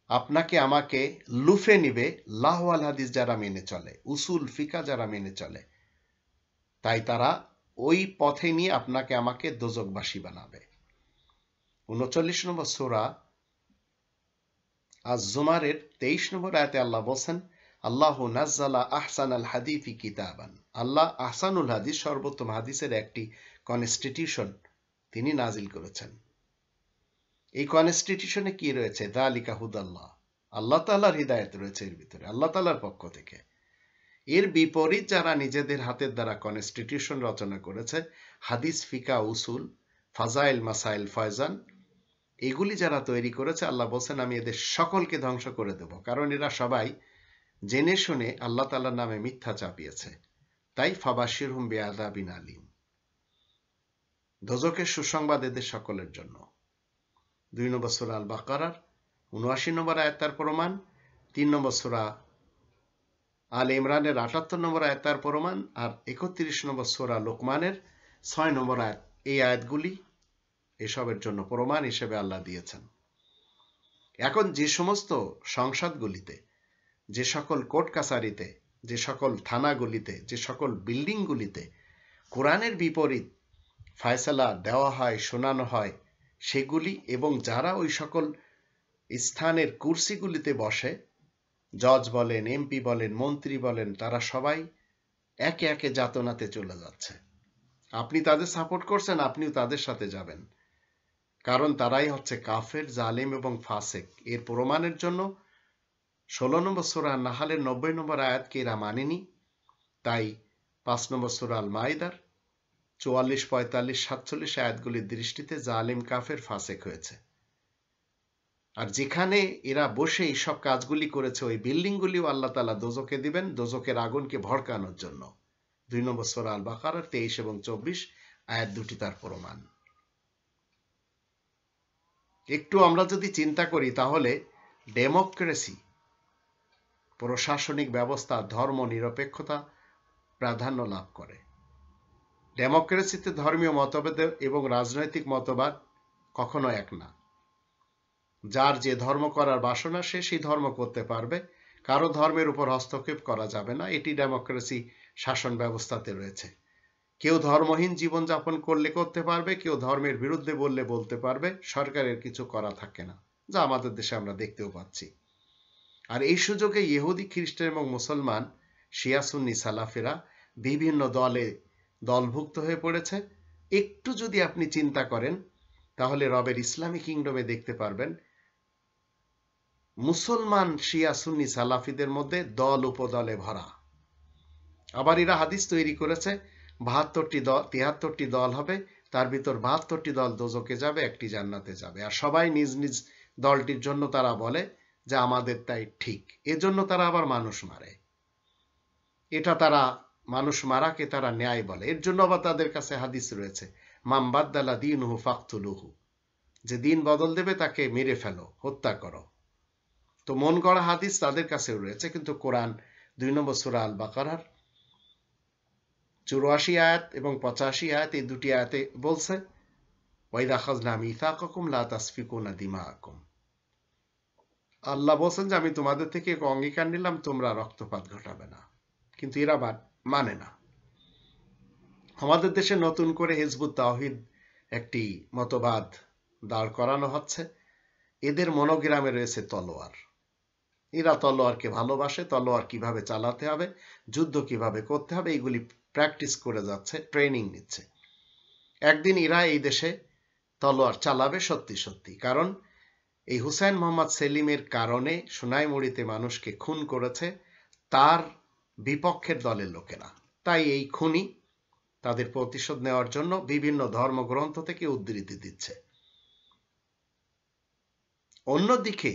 আপনাকে আমাকে লুফে নিবে লাহ আল হাদিস যারা মেনে চলে, উসুল ফিকা যারা মেনে চলে। তাই তারা ওই পথে নিয়ে আপনাকে আমাকে দোজকবাসী বানাবে। 39 নম্বর সূরা আজ-জুমারের 23 নম্বর আয়াতে আল্লাহ বলেন, আল্লাহু নাজ্জালা আহসানাল হাদিসি কিতাবান, আল্লাহ আহসানুল হাদিস সর্বোত্তম হাদিসের একটি কনস্টিটিউশন তিনি নাজিল করেছেন। এই কনস্টিটিউশনে কি রয়েছে? যালিকা হুদাল্লাহ, আল্লাহ তাআলার হিদায়াত রয়েছে এর ভিতরে, আল্লাহ তাআলার পক্ষ থেকে। এর বিপরীত যারা নিজেদের হাতের দ্বারা কনস্টিটিউশন রচনা করেছে, হাদিস, ফিকা, উসুল, ফাজাইল, মাসাইল, ফয়জান, এগুলি যারা তৈরি করেছে, আল্লাহ বলছেন আমি এদের সকলকে ধ্বংস করে দেব, কারণ এরা সবাই জেনে শুনে আল্লাহ তাআলার নামে মিথ্যা চাপিয়েছে। তাই ফাবাশিরহুম বিআযাবিন আলীম, দোজখের সুসংবাদ এদের সকলের জন্য। 2 নম্বর সূরা আল বাকারার 79 নম্বর আয়াত তার প্রমাণ, 3 নম্বর সূরা আল ইমরানের 78 নম্বর আয়াত তার প্রমাণ, আর 31 নম্বর সূরা লোকমানের 6 নম্বর আয়াত, এই আয়াতগুলি এসবের জন্য প্রমাণ হিসেবে আল্লাহ দিয়েছেন। এখন যে সমস্ত সংসদগুলিতে, যে সকল কোর্ট কাছারিতে, যে সকল থানাগুলিতে, যে সকল বিল্ডিংগুলিতে কোরআনের বিপরীত ফয়সালা দেওয়া হয়, শোনানো হয়, সেগুলি এবং যারা ওই সকল স্থানের কুরসিগুলিতে বসে, জজ বলেন, এমপি বলেন, মন্ত্রী বলেন, তারা সবাই একে একে যাতনাতে চলে যাচ্ছে। আপনি তাদের সাপোর্ট করছেন, আপনিও তাদের সাথে যাবেন, কারণ তারাই হচ্ছে কাফের, জালিম এবং ফাসেক। এর প্রমাণের জন্য 16 নম্বর সূরা নাহালের 90 নম্বর আয়াতকে এরা মানেনি, তাই 5 নম্বর সূরা আল মাইদার 44, 45, 47 আয়াতগুলির দৃষ্টিতে জালিম, কাফের, ফাসেক হয়েছে। আর যেখানে এরা বসে এইসব কাজগুলি করেছে, ওই বিল্ডিংগুলিও আল্লাহ তাআলা দোজখে দিবেন, দোজখের আগুনকে ভড়কানোর জন্য। 2 নম্বর সূরা আল বাকারার 23 এবং 24 আয়াত দুটি তার প্রমাণ। একটু আমরা যদি চিন্তা করি, তাহলে ডেমোক্রেসি, প্রশাসনিক ব্যবস্থা, ধর্ম নিরপেক্ষতা প্রাধান্য লাভ করে। ডেমোক্রেসিতে ধর্মীয় মতভেদ এবং রাজনৈতিক মতবাদ কখনো এক না। যার যে ধর্ম করার বাসনা, সে সেই ধর্ম করতে পারবে, কারো ধর্মের উপর হস্তক্ষেপ করা যাবে না। এটি ডেমোক্রেসি শাসন ব্যবস্থাতে রয়েছে। কেউ ধর্মহীন জীবনযাপন করলে করতে পারবে, কেউ ধর্মের বিরুদ্ধে বললে বলতে পারবে, সরকারের কিছু করা থাকে না, যা আমাদের দেশে আমরা দেখতেও পাচ্ছি। আর এই সুযোগে ইহুদি, খ্রিস্টান এবং মুসলমান, শিয়া, সুন্নি, সালাফিরা বিভিন্ন দলে দলভুক্ত হয়ে পড়েছে। একটু যদি আপনি চিন্তা করেন তাহলে রবের ইসলামী কিংডমে দেখতে পারবেন মুসলমান শিয়া সুন্নি সালাফিদের মধ্যে দল উপদলে ভরা। আবার এরা হাদিস তৈরি করেছে 73টি দল হবে, তার ভিতর 72টি দল দোজকে যাবে, একটি জান্নাতে যাবে। আর সবাই নিজ নিজ দলটির জন্য তারা বলে যে আমাদের তাই ঠিক, এজন্য তারা আবার মানুষ মারে। এটা তারা মানুষ মারাকে তারা ন্যায় বলে, এর জন্য আবার তাদের কাছে হাদিস রয়েছে মাম বাদ্দালা দীনহু ফাকতুলুহু, যে দিন বদল দেবে তাকে মেরে ফেলো, হত্যা করো। তো মন গড়া হাদিস তাদের কাছে রয়েছে, কিন্তু কোরআন 2 নম্বর সূরা আল বাকারার 84 আয়াত এবং 85 আয়াত, এই দুটি আয়াতে বলছে ওয়াইদা আখাযনা মিসাকাকুম লা তাসফিকুনা দিমাআকুম, আল্লাহ বলছেন যে আমি তোমাদের থেকে এক অঙ্গীকার নিলাম, তোমরা রক্তপাত ঘটাবে না। কিন্তু এরা মানে না। আমাদের দেশে নতুন করে হিজবুত তাওহীদ একটি মতবাদ দাঁড় করানো হচ্ছে। এদের মনোগ্রামে রয়েছে তলোয়ার। এরা তলোয়ারকে ভালোবাসে, তলোয়ার কিভাবে চালাতে হবে, যুদ্ধ কিভাবে করতে হবে, এইগুলি প্র্যাকটিস করে যাচ্ছে, ট্রেনিং নিচ্ছে। একদিন এরা এই দেশে তলোয়ার চালাবে সত্যি সত্যি, কারণ এই হুসাইন মোহাম্মদ সেলিমের কারণে সোনাইমুড়িতে মানুষকে খুন করেছে তার বিপক্ষের দলের লোকেরা। তাই এই খুনি তাদের প্রতিশোধ নেওয়ার জন্য বিভিন্ন ধর্মগ্রন্থ থেকে উদ্ধৃতি দিচ্ছে। অন্যদিকে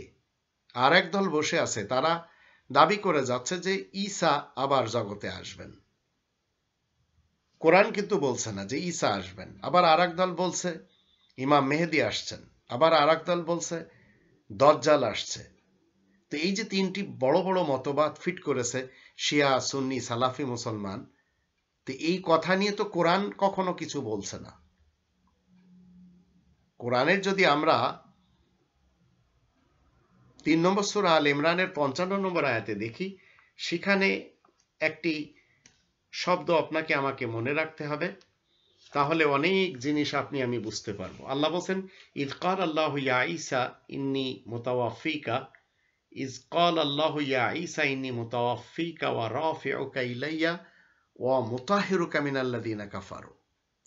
আর এক দল বসে আছে, তারা দাবি করে যাচ্ছে যে ঈসা আবার জগতে আসবেন। কোরআন কিন্তু বলছে না যে ঈসা আসবেন। আবার আর এক দল বলছে ইমাম মেহেদী আসছেন, আবার আর এক দল বলছে দজ্জাল আসছে। তো এই যে তিনটি বড় বড় মতবাদ ফিট করেছে শিয়া সুন্নি সালাফি মুসলমান, তো এই কথা নিয়ে তো কোরআন কখনো কিছু বলছে না। কোরআনের যদি আমরা 3 নম্বর সূরা আল ইমরানের 55 নম্বর আয়াতে দেখি, সেখানে একটি শব্দ আপনাকে আমাকে মনে রাখতে হবে, তাহলে অনেক জিনিস আমি বুঝতে পারবো। আল্লাহ বলেন ইয ক্বাল আল্লাহু ইয়া ঈসা ইন্নী মুতাওয়াফিকা, ইয ক্বাল আল্লাহু ইয়া ঈসা ইন্নী মুতাওয়াফিকা ওয়া রাফিউকা ইলাইয়া ওয়া মুতাহহিরুকা মিনাল্লাযিনা কাফারু।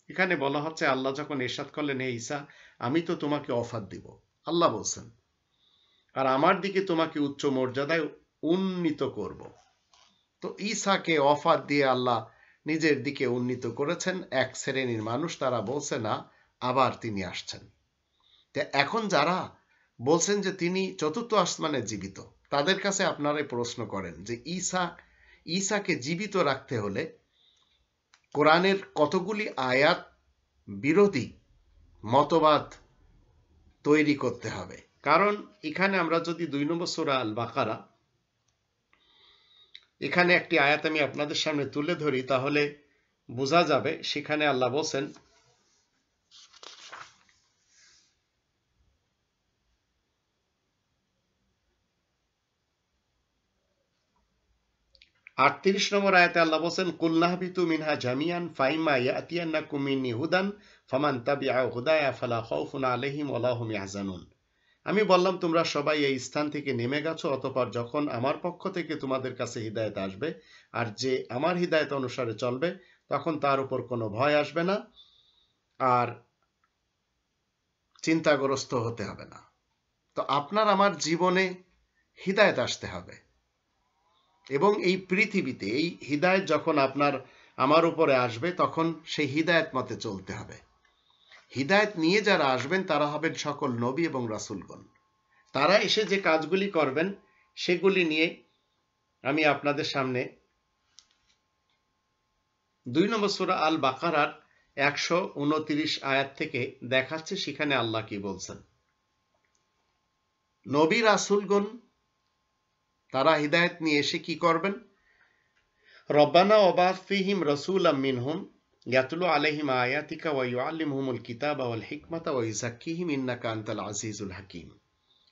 এখানে বলা হচ্ছে আল্লাহ যখন ইরশাদ করলেন হে ঈসা আমি তো তোমাকে অফার দিব, আল্লাহ বলছেন, আর আমার দিকে তোমাকে উচ্চ মর্যাদায় উন্নীত করব। তো ঈসাকে অফার দিয়ে আল্লাহ নিজের দিকে উন্নীত করেছেন। এক শ্রেণীর মানুষ তারা বলছে না আবার তিনি আসছেন। তো এখন যারা বলছেন যে তিনি চতুর্থ আসমানে জীবিত, তাদের কাছে আপনারা প্রশ্ন করেন যে ঈসাকে জীবিত রাখতে হলে কোরআনের কতগুলি আয়াত বিরোধী মতবাদ তৈরি করতে হবে। কারণ এখানে আমরা যদি 2 নম্বর সূরা আল বাকারা, এখানে একটি আয়াত আমি আপনাদের সামনে তুলে ধরি, তাহলে বোঝা যাবে। সেখানে আল্লাহ বলেন 38 নম্বর আয়াতে আল্লাহ বলেন কুল নাহবিতু মিনহা জামিয়ান ফাইম্মা ইয়াতিয়ান্নাকুম মিন্নি হুদান ফামান তাবিআ হুদায়া ফালা খাউফুন আলাইহিম ওয়ালা হুম ইয়াহজানুন। আমি বললাম তোমরা সবাই এই স্থান থেকে নেমে গেছো, অতঃপর যখন আমার পক্ষ থেকে তোমাদের কাছে হিদায়াত আসবে আর যে আমার হিদায়াত অনুসারে চলবে তখন তার উপর কোনো ভয় আসবে না আর চিন্তাগ্রস্ত হতে হবে না। তো আপনার আমার জীবনে হিদায়াত আসতে হবে এবং এই পৃথিবীতে এই হিদায়াত যখন আপনার আমার উপরে আসবে তখন সেই হিদায়াত মতে চলতে হবে। হিদায়াত নিয়ে যারা আসবেন তারা হবেন সকল নবী এবং রাসূলগণ। তারা এসে যে কাজগুলি করবেন সেগুলি নিয়ে আমি আপনাদের সামনে 2 নম্বর সূরা আল বাকারার 129 আয়াত থেকে দেখাচ্ছে। সেখানে আল্লাহ কি বলছেন, নবী রাসূলগণ তারা হিদায়াত নিয়ে এসে কি করবেন, রব্বানা ওয়াবাস ফীহিম রাসূলাম মিনহুম ইয়াতলু আলাইহিম আয়াতিকা ওয়া ইউআল্লিমুহুমুল কিতাবা ওয়াল হিকমাতা ওয়া ইউযাক্কিহিম ইন্নাকা আনতাল আজিজুল হাকীম।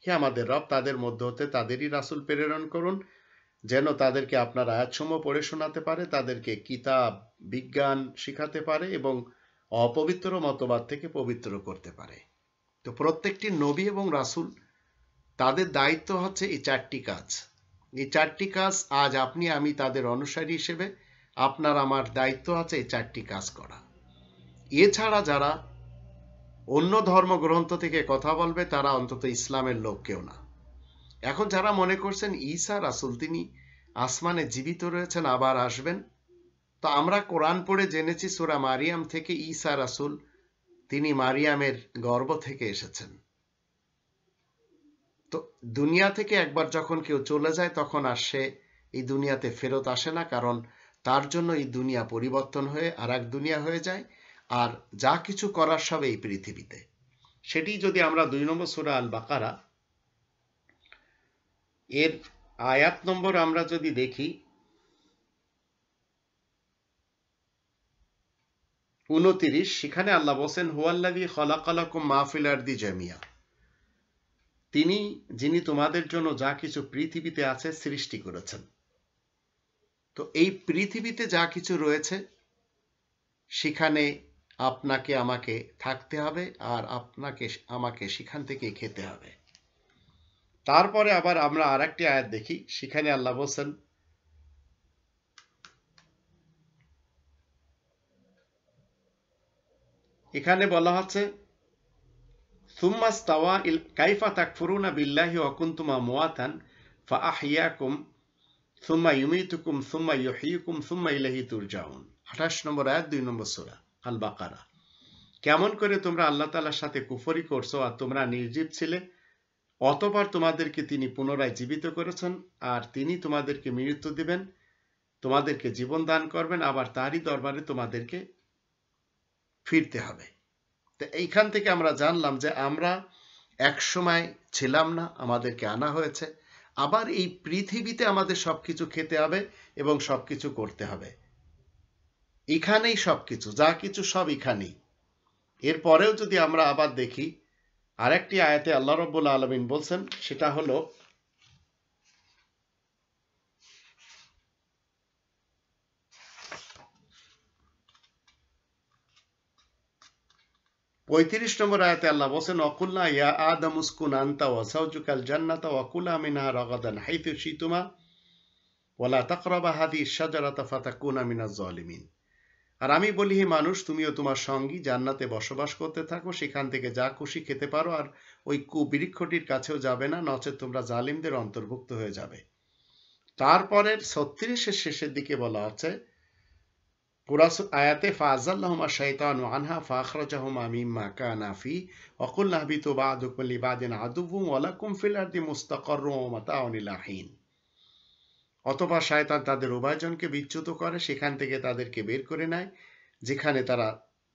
হে আমাদের রব, তাদের মধ্যে হতে তাদেরই রাসূল প্রেরণ করুন যেন তাদেরকে আপনার আয়াতসমূহ পড়ে শোনাতে পারে, তাদেরকে কিতাব বিজ্ঞান শিখাতে পারে এবং অপবিত্র মতবাদ থেকে পবিত্র করতে পারে। তো প্রত্যেকটি নবী এবং রাসূল তাদের দায়িত্ব হচ্ছে এই 4টি কাজ। এই 4টি কাজ আজ আপনি আমি তাদের অনুসারী হিসেবে আপনার আমার দায়িত্ব আছে এই 4টি কাজ করা। এছাড়া যারা অন্য ধর্মগ্রন্থ থেকে কথা বলবে তারা অন্তত ইসলামের লোক কেউ না। এখন যারা মনে করছেন ঈসা রাসূল তিনি আসমানে জীবিত রয়েছেন, আবার আসবেন, তো আমরা কোরআন পড়ে জেনেছি সূরা মারিয়াম থেকে ঈসা রাসূল তিনি মারিয়ামের গর্ভ থেকে এসেছেন। তো দুনিয়া থেকে একবার যখন কেউ চলে যায় তখন আর সে এই দুনিয়াতে ফেরত আসে না, কারণ তার জন্য এই দুনিয়া পরিবর্তন হয়ে আর এক দুনিয়া হয়ে যায়, আর যা কিছু করার সব এই পৃথিবীতে। সেটি যদি আমরা 2 নম্বর সূরা আল বাকারা এর আয়াত নম্বর আমরা যদি দেখি 29, সেখানে আল্লাহ বলেন হুয়াল্লাযী খালাকালাকুম মা ফিল আরদি জামিয়া, তিনি যিনি তোমাদের জন্য যা কিছু পৃথিবীতে আছে সৃষ্টি করেছেন। তো এই পৃথিবীতে যা কিছু রয়েছে সেখানে আপনাকে আমাকে থাকতে হবে, আর আপনাকে আমাকে সেখান থেকে খেতে হবে। তারপরে আবার আমরা আরেকটি আয়াত দেখি, সেখানে আল্লাহ বলেন এখানে বলা হচ্ছে সুম্মা ইস্তাওয়া কাইফা তাকফুরুনা বিল্লাহি ওয়া কুনতুম আমওয়াতান ফাআহইয়াকুম সুম্মা ইউমীতুকুম সুম্মা ইউহয়িকুম সুম্মা ইলাইহি তুরজাউন। 28 নম্বর আয়াত, 2 নম্বর সূরা আল বাকারা। কেমন করে তোমরা আল্লাহ তাআলার সাথে কুফরি করছো আর তোমরা নির্জীব ছিলে, অতঃপর তোমাদেরকে তিনি পুনরায় জীবিত করেছেন, আর তিনি তোমাদেরকে মৃত্যু দিবেন, তোমাদেরকে জীবন দান করবেন, আবার তারই দরবারে তোমাদেরকে ফিরতে হবে। তো এইখান থেকে আমরা জানলাম যে আমরা এক সময় ছিলাম না, আমাদেরকে আনা হয়েছে, আবার এই পৃথিবীতে আমাদের সবকিছু খেতে হবে এবং সবকিছু করতে হবে। এখানেই সবকিছু, যা কিছু সব এখানেই। এরপরেও যদি আমরা আবার দেখি আরেকটি আয়াতে আল্লাহ রাব্বুল আলামিন বলছেন, সেটা হলো 35 নম্বর আয়াতে আল্লাহ বলেন ওয়াকুল্না ইয়া আদম উসকুন আনতা ওয়া যাওজুকাল জান্নাতা ওয়া কুলা মিনহা রাগাদান হাইথু শিতুমা ওয়া লা তাকরাবা হাযিহিশ শাজারাতা ফাতাকুনা মিনাজ জালিমিন। আর আমি বলি, হে মানুষ, তুমিও তোমার সঙ্গী জান্নাতে বসবাস করতে থাকো, সেখান থেকে যা খুশি খেতে পারো, আর ওই কুবৃক্ষটির কাছেও যাবে না, নচেত তোমরা জালিমদের অন্তর্ভুক্ত হয়ে যাবে। তারপরের 36-এর শেষের দিকে বলা আছে পুরা আয়াতে ফাআযাল্লাহুমা শাইতানু আনহা ফাআখরাজাহুমা মিম্মা কানা ফি ওয়া কুলনা হাবিতু বা'দুকুম লিবা'দিন আদুওয়ুন ওয়া লাকুম ফিল আরদি মুস্তাকাররুন ওয়া মাতাউন ইলা হিন। অতঃপর শয়তান তাদের উভয়জনকে বিচ্যুত করে, সেখান থেকে তাদেরকে বের করে নেয় যেখানে তারা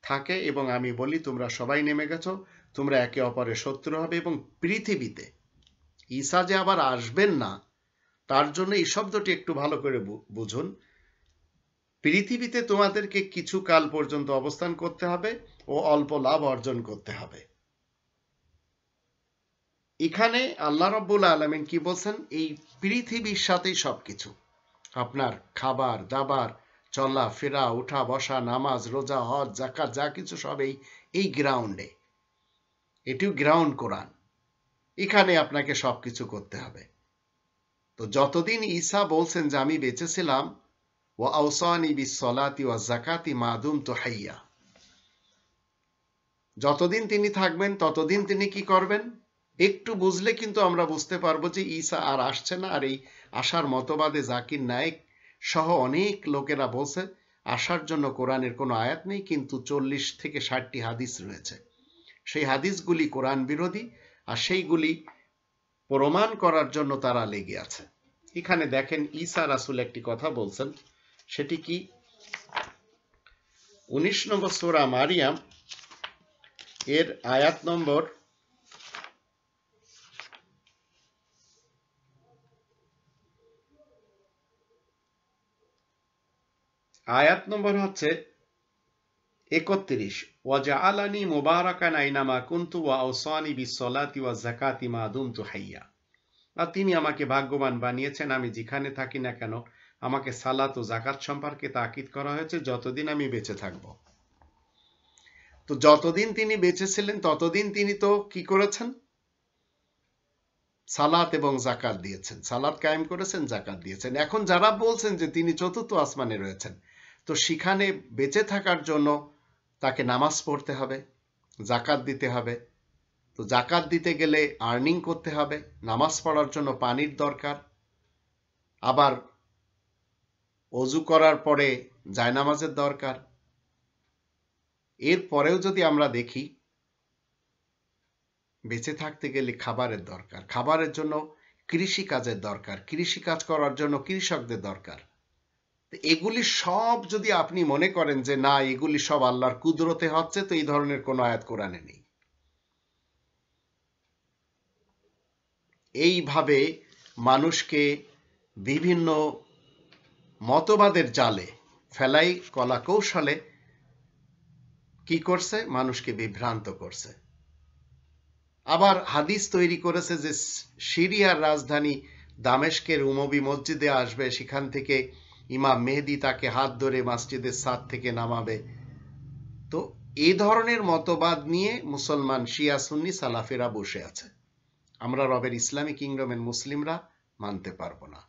থাকে, এবং আমি বলি তোমরা সবাই নেমে গেছো, তোমরা একে অপরের শত্রু হবে। এবং পৃথিবীতে ঈসা যে আবার আসবেন না, তার জন্য এই শব্দটি একটু ভালো করে বুঝুন। পৃথিবীতে তোমাদেরকে কিছু কাল পর্যন্ত অবস্থান করতে হবে ও অল্প লাভ অর্জন করতে হবে। এখানে আল্লাহ রাব্বুল আলামিন কি বলছেন, এই পৃথিবীর সাথেই সবকিছু, আপনার খাবার দাবার, চলা ফেরা, উঠা বসা, নামাজ রোজা হজ যাকাত যা কিছু সব এই গ্রাউন্ডে, এটিও গ্রাউন্ড কোরআন, এখানে আপনাকে সবকিছু করতে হবে। তো যতদিন ঈসা বলছেন যে আমি বেঁচে ছিলাম, ওয়া আওসানি বিস-সলাতি ওয়াজ যাকাতি মা দুমতু হাইয়া, যতদিন তিনি থাকবেন ততদিন তিনি কি করবেন, একটু বুঝলে কিন্তু আমরা বুঝতে পারবো যে ঈসা আর আসছে না। আর এই আসার মতবাদে জাকির নায়েক সহ অনেক লোকেরা বলছে আসার জন্য কোরআনের কোনো আয়াত নেই, কিন্তু 40 থেকে 60টি হাদিস রয়েছে। সেই হাদিসগুলি কোরআন বিরোধী, আর সেইগুলি প্রমাণ করার জন্য তারা লেগে আছে। এখানে দেখেন ঈসা রাসূল একটি কথা বলছেন, সেটি কি 19 নম্বর সূরা মারিয়াম এর আয়াত নম্বর 31, ওয়াজআলানি মুবারাকান আইনামা কুনতু ওয়া আওসানি বিস-সলাতি ওয়াজ যাকাতি মা দুমতু হাইয়া। আর তিনি আমাকে ভাগ্যবান বানিয়েছেন, আমি যেখানে থাকি না কেন আমাকে সালাত ও যাকাত সম্পর্কে তাকিদ করা হয়েছে যতদিন আমি বেঁচে থাকব। তো যতদিন তিনি বেঁচে ছিলেন ততদিন তিনি তো কি করেছেন, সালাত এবং জাকাত দিয়েছেন, সালাত কায়েম করেছেন, জাকাত দিয়েছেন। এখন যারা বলছেন যে তিনি চতুর্থ আসমানে রয়েছেন, তো সেখানে বেঁচে থাকার জন্য তাকে নামাজ পড়তে হবে, জাকাত দিতে হবে। তো জাকাত দিতে গেলে আর্নিং করতে হবে, নামাজ পড়ার জন্য পানির দরকার, আবার অজু করার পরে জায়নামাজের দরকার। এরপরেও যদি আমরা দেখি বেঁচে থাকতে গেলে খাবারের দরকার, খাবারের জন্য কৃষি কাজের দরকার, কৃষি কাজ করার জন্য কৃষকদের দরকার। এগুলি সব যদি আপনি মনে করেন যে না এগুলি সব আল্লাহর কুদরতে হচ্ছে, তো এই ধরনের কোনো আয়াত কোরআনে নেই। এইভাবে মানুষকে বিভিন্ন মতবাদের জালে ফেলাই কলা কৌশলে কি করছে, মানুষকে বিভ্রান্ত করছে। আবার হাদিস তৈরি করেছে যে সিরিয়ার রাজধানী দামেস্কের উমবি মসজিদে আসবে, সেখান থেকে ইমাম মেহেদি তাকে হাত ধরে মসজিদের ছাদ থেকে নামাবে। তো এই ধরনের মতবাদ নিয়ে মুসলমান শিয়া সুন্নি সালাফিরা বসে আছে। আমরা রবের ইসলামী কিংডমের মুসলিমরা মানতে পারবো না।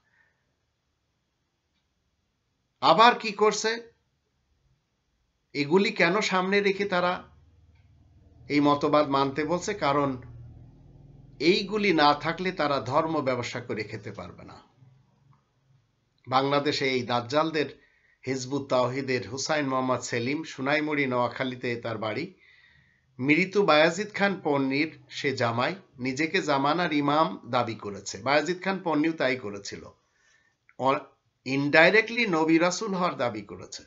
আবার কি করছে, এগুলি কেন সামনে রেখে তারা এই মতবাদ মানতে বলছে? কারণ এইগুলি না থাকলে তারা ধর্ম ব্যবসা করে খেতে পারবে না। বাংলাদেশে এই দাজ্জালদের হিজবুত তাওহীদের হুসাইন মোহাম্মদ সেলিম, সোনাইমুড়ি নোয়াখালীতে তার বাড়ি, মৃত বায়াজিদ খান পন্নীর সে জামাই, নিজেকে জামানার ইমাম দাবি করেছে। বায়াজিদ খান পন্নীও তাই করেছিল, ইনডাইরেক্টলি নবী রাসূল হওয়ার দাবি করেছে।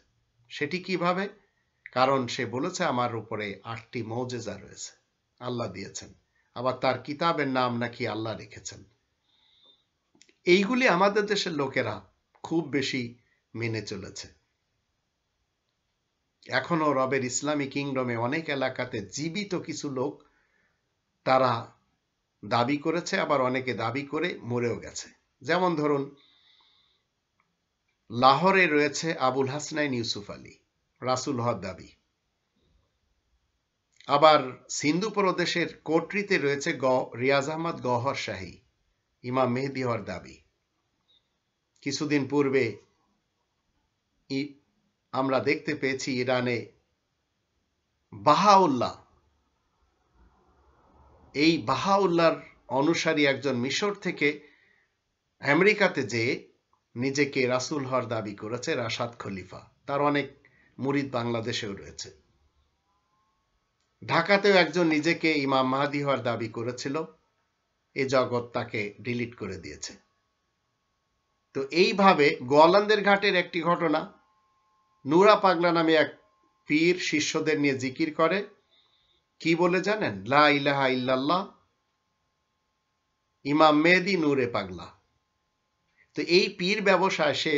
সেটি কিভাবে? কারণ সে বলেছে আমার উপরে 8টি মুজিজা রয়েছে, আল্লাহ দিয়েছেন, আবার তার কিতাবের নাম নাকি আল্লাহ রেখেছেন। এইগুলি আমাদের দেশের লোকেরা খুব বেশি মেনে চলেছে। এখনো রবের ইসলামী কিংডমে অনেক এলাকাতে জীবিত কিছু লোক তারা দাবি করেছে, আবার অনেকে দাবি করে মরেও গেছে। যেমন ধরুন লাহোরে রয়েছে আবুল হাসনাইন ইউসুফ আলী, রাসূল হওয়ার দাবি। আবার সিন্ধু প্রদেশের কোটরিতে রয়েছে রিয়াজ আহমদ গওহর শাহী, ইমাম মেহেদি হওয়ার দাবি। কিছুদিন পূর্বে আমরা দেখতে পেয়েছি ইরানে বাহাউল্লাহ, এই বাহাউল্লাহর অনুসারী একজন মিশর থেকে আমেরিকাতে যেয়ে নিজেকে রাসূল হওয়ার দাবি করেছে, রাশাদ খলিফা। তার অনেক মুরিদ বাংলাদেশেও রয়েছে। ঢাকাতেও একজন নিজেকে ইমাম মাহদী হওয়ার দাবি করেছিল, এ জগৎ তাকে ডিলিট করে দিয়েছে। তো এইভাবে গোয়ালন্দের ঘাটের একটি ঘটনা, নুরা পাগলা নামে এক পীর শিষ্যদের নিয়ে জিকির করে, কি বলে জানেন? লা ইলাহা ইল্লাল্লাহ ইমাম মেহেদি নূরে পাগলা। তো এই পীর ব্যবসায় সে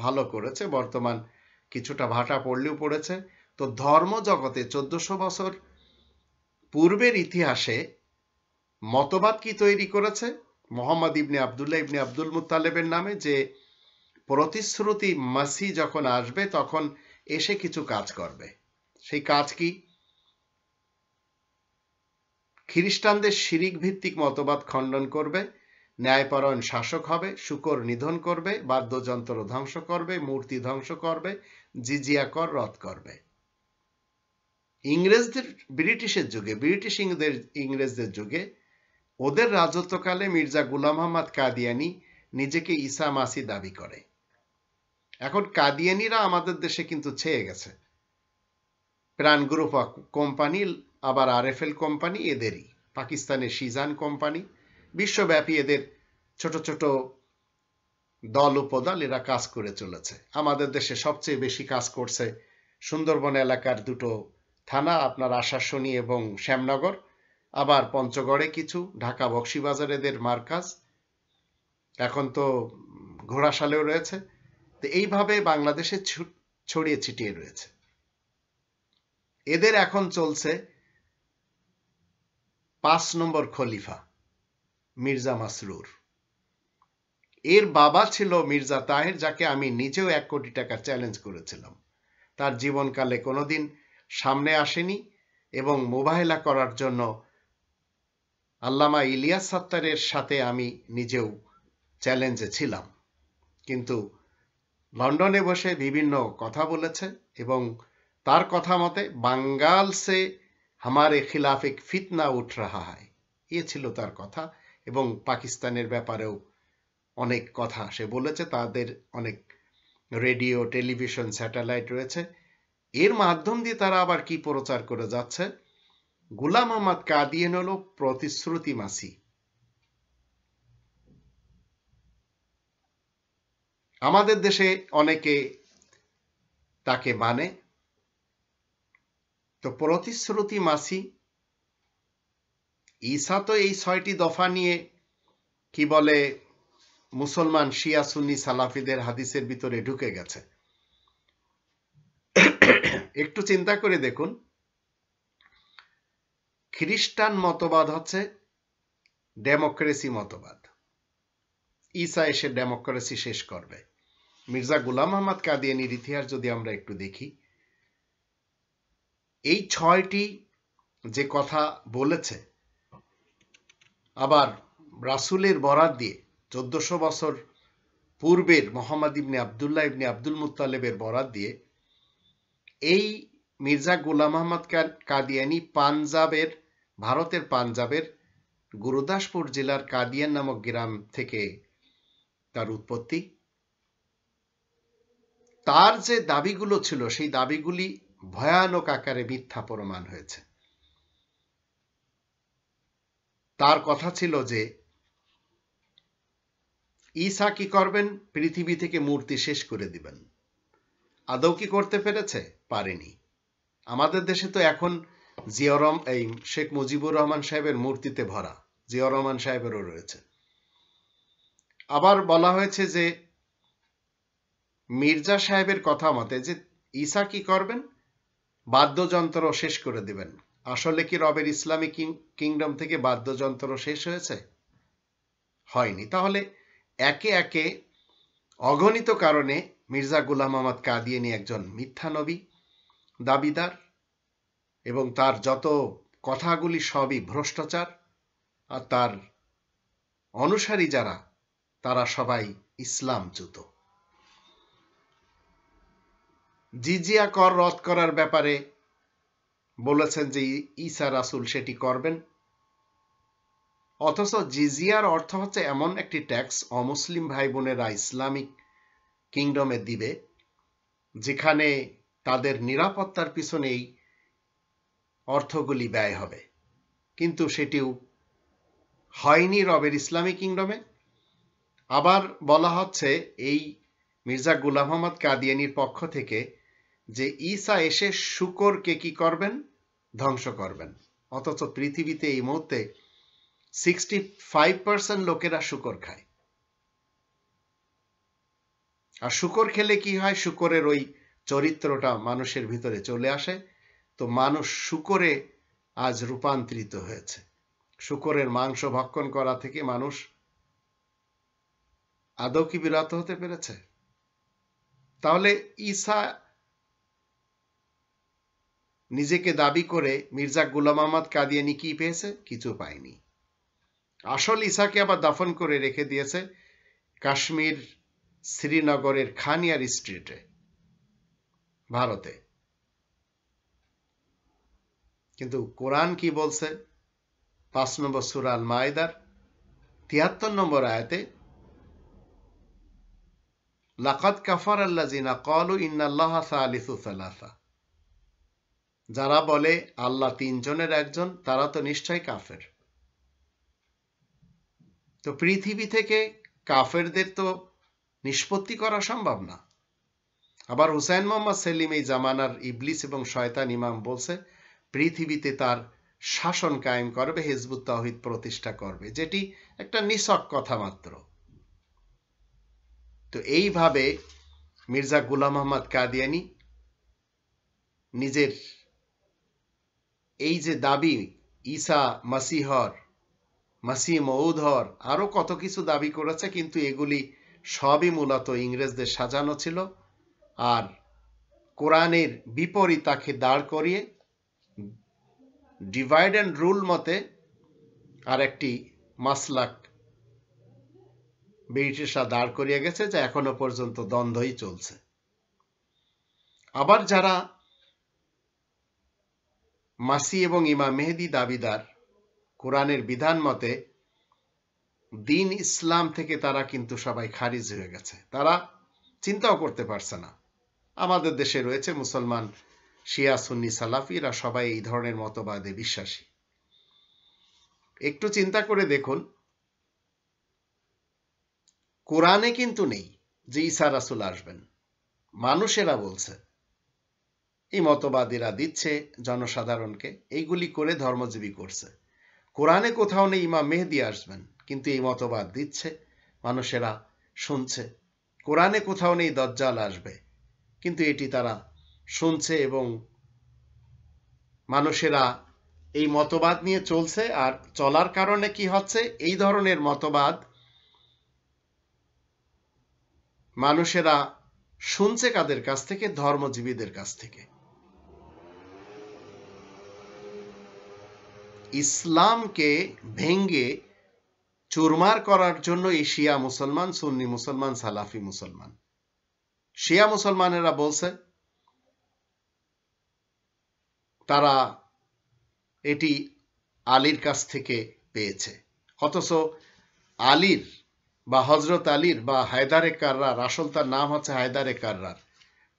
ভালো করেছে, বর্তমান কিছুটা ভাটা পড়লেও পড়েছে। তো ধর্ম জগতে 1400 বছর পূর্বের ইতিহাসে মতবাদ কি তৈরি করেছে? মোহাম্মদ ইবনে আবদুল্লাহ ইবনে আব্দুল মুত্তালেবের নামে, যে প্রতিশ্রুতি মাসি যখন আসবে তখন এসে কিছু কাজ করবে। সেই কাজ কি? খ্রিস্টানদের শিরিক ভিত্তিক মতবাদ খণ্ডন করবে, ন্যায়পরায়ণ শাসক হবে, শূকর নিধন করবে, বাদ্যযন্ত্র ধ্বংস করবে, মূর্তি ধ্বংস করবে, জিজিয়া কর রদ করবে। ব্রিটিশের যুগে, ইংরেজদের যুগে ওদের রাজত্বকালে মির্জা গুলাম আহমদ কাদিয়ানি নিজেকে ঈসা মাসি দাবি করে। এখন কাদিয়ানিরা আমাদের দেশে কিন্তু ছেয়ে গেছে। প্রাণ গ্রুপ কোম্পানি, আবার আরএফএল কোম্পানি এদেরই, পাকিস্তানের সিজান কোম্পানি, বিশ্বব্যাপী এদের ছোট ছোট দল উপদল এরা কাজ করে চলেছে। আমাদের দেশে সবচেয়ে বেশি কাজ করছে সুন্দরবন এলাকার দুটো থানা, আপনার আশাশুনি এবং শ্যামনগর, আবার পঞ্চগড়ে কিছু, ঢাকা বক্সিবাজার এদের মার্কাজ, এখন তো ঘোড়াশালেও রয়েছে। তো এইভাবে বাংলাদেশে ছড়িয়ে ছিটিয়ে রয়েছে। এদের এখন চলছে 5 নম্বর খলিফা মির্জা মাসরুর। এর বাবা ছিল মির্জা তাহের, যাকে আমি নিজেও 1 কোটি টাকা চ্যালেঞ্জ করেছিলাম। তার জীবনকালে কোনোদিন সামনে আসেনি এবং মোবাহেলা করার জন্য আল্লামা ইলিয়াস সাত্তারের সাথে আমি নিজেও চ্যালেঞ্জে ছিলাম, কিন্তু লন্ডনে বসে বিভিন্ন কথা বলেছে এবং তার কথা মতে বাঙ্গাল সে হামারে খিলাফ এক ফিতনা উঠ রাহা হয়, এ ছিল তার কথা। এবং পাকিস্তানের ব্যাপারেও অনেক কথা সে বলেছে, তাদের অনেক রেডিও, টেলিভিশন, স্যাটেলাইট রয়েছে। এর মাধ্যম দিয়ে তারা আবার কি প্রচার করে যাচ্ছে, গোলাম আহমদ কাদিয়ান হলো প্রতিশ্রুতি মাসি। আমাদের দেশে অনেকে তাকে মানে, তো প্রতিশ্রুতি মাসি ঈসা তো এই 6টি দফা নিয়ে কি বলে মুসলমান শিয়া সুন্নি সালাফিদের হাদিসের ভিতরে ঢুকে গেছে। একটু চিন্তা করে দেখুন, খ্রিস্টান মতবাদ হচ্ছে ডেমোক্রেসি মতবাদ, ঈসা এসে ডেমোক্রেসি শেষ করবে। মির্জা গোলাম আহমদ কাদিয়ানির ইতিহাস যদি আমরা একটু দেখি, এই 6টি যে কথা বলেছে, আবার রাসূলের বরাত দিয়ে 1400 বছর পূর্বের মোহাম্মদ ইবনে আবদুল্লাহ ইবনে আব্দুল মুত্তালিবের বরাত দিয়ে এই মির্জা গোলাম আহমদ কাদিয়ানি পাঞ্জাবের, ভারতের পাঞ্জাবের গুরুদাসপুর জেলার কাদিয়ান নামক গ্রাম থেকে তার উৎপত্তি। তার যে দাবিগুলো ছিল সেই দাবিগুলি ভয়ানক আকারে মিথ্যা প্রমাণ হয়েছে। তার কথা ছিল যে ঈসা কি করবেন, পৃথিবী থেকে মূর্তি শেষ করে দিবেন। আদৌ কি করতে পেরেছে? পারেনি। আমাদের দেশে তো এখন এই শেখ মুজিবুর রহমান সাহেবের মূর্তিতে ভরা, জিয়াউর রহমান সাহেবেরও রয়েছে। আবার বলা হয়েছে যে মির্জা সাহেবের কথা মতে যে ঈসা কি করবেন, বাদ্যযন্ত্র শেষ করে দিবেন। আসলে কি রবের ইসলামী কিংডম থেকে বাদ্যযন্ত্র শেষ হয়েছে? হয়নি। তাহলে একে একে অগণিত কারণে মির্জা গোলাম আহমদ কাদিয়ানি একজন মিথ্যা নবী দাবিদার, এবং তার যত কথাগুলি সবই ভ্রষ্টাচার, আর তার অনুসারী যারা তারা সবাই ইসলামচ্যুত। জিজিয়া কর রদ করার ব্যাপারে বলেছেন যে ঈসা রাসূল সেটি করবেন, অথচ জিজিয়ার অর্থ হচ্ছে এমন একটি ট্যাক্স অমুসলিম ভাই বোনেরা ইসলামিক কিংডমে দিবে যেখানে তাদের নিরাপত্তার পিছনেই অর্থগুলি ব্যয় হবে, কিন্তু সেটিও হয়নি রবের ইসলামী কিংডমে। আবার বলা হচ্ছে এই মির্জা গোলাম আহমদ কাদিয়ানির পক্ষ থেকে যে ঈসা এসে শূকরকে কি করবেন, ধ্বংস করবেন, অথচ পৃথিবীতে এই মুহূর্তে 65% লোকেরা শূকর খায়। আর শূকর খেলে কি হয়, শূকরের ওই চরিত্রটা মানুষের ভিতরে চলে আসে, তো মানুষ শূকরে আজ রূপান্তরিত হয়েছে। শূকরের মাংস ভক্ষণ করা থেকে মানুষ আদৌ কি বিরত হতে পেরেছে? তাহলে ঈসা নিজেকে দাবি করে মির্জা গোলাম আহমদ কাদিয়ানি কি পেয়েছে? কিছু পায়নি। আসল ঈসাকে আবার দাফন করে রেখে দিয়েছে কাশ্মীর শ্রীনগরের খানিয়ার স্ট্রিটে, ভারতে। কিন্তু কোরআন কি বলছে? 5 নম্বর সূরা আল মাইদার 73 নম্বর আয়াতে, লাকাদ কাফার আল্লাযিনা ক্বালু ইন্নাল্লাহা সালিসু সালাসা, যারা বলে আল্লাহ 3 জনের একজন, তারা তো নিশ্চয় কাফের। তো পৃথিবী থেকে কাফেরদের তো নিষ্পত্তি করা সম্ভব না। আবার হুসাইন মোহাম্মদ সেলিম এই জামানার ইবলিস এবং শয়তান ইমাম বলছে পৃথিবীতে তার শাসন কায়েম করবে, হিজবুত তাওহীদ প্রতিষ্ঠা করবে, যেটি একটা নিছক কথা মাত্র। তো এইভাবে মির্জা গোলাম আহমদ কাদিয়ানি নিজের এই যে দাবি ঈসা মাসিহর, মাসিহ মউদ হর, আরো কত কিছু দাবি করেছে, কিন্তু এগুলি সবই মূলত ইংরেজদের সাজানো ছিল। আর কোরআনের বিপরীত তাকে দাঁড় করিয়ে ডিভাইড অ্যান্ড রুল মতে আর একটি মাসলাক ব্রিটিশরা দাঁড় করিয়ে গেছে, যা এখনো পর্যন্ত দ্বন্দ্বই চলছে। আবার যারা মাসি এবং ইমাম মেহেদী দাবিদার, কোরআনের বিধান মতে দিন ইসলাম থেকে তারা কিন্তু সবাই খারিজ হয়ে গেছে, তারা চিন্তাও করতে পারছে না। আমাদের দেশে রয়েছে মুসলমান শিয়া সুন্নি সালাফিরা, সবাই এই ধরনের মতবাদে বিশ্বাসী। একটু চিন্তা করে দেখুন, কোরআনে কিন্তু নেই যে ঈসা রাসূল আসবেন, মানুষেরা বলছে, এই মতবাদীরা দিচ্ছে জনসাধারণকে, এইগুলি করে ধর্মজীবী করছে। কোরআনে কোথাও নেই ইমাম মেহেদী আসবেন, কিন্তু এই মতবাদ দিচ্ছে, মানুষেরা শুনছে। কোরআনে কোথাও নেই দাজ্জাল আসবে, কিন্তু এটি তারা শুনছে এবং মানুষেরা এই মতবাদ নিয়ে চলছে। আর চলার কারণে কি হচ্ছে, এই ধরনের মতবাদ মানুষেরা শুনছে কাদের কাছ থেকে? ধর্মজীবীদের কাছ থেকে। ইসলামকে ভেঙ্গে চুরমার করার জন্য এই শিয়া মুসলমান, সুন্নি মুসলমান, সালাফি মুসলমান, শিয়া মুসলমানেরা বলছে তারা এটি আলীর কাছ থেকে পেয়েছে, অথচ আলীর বা হজরত আলীর বা হায়দারে কাররার, আসল তার নাম হচ্ছে হায়দারে কাররার,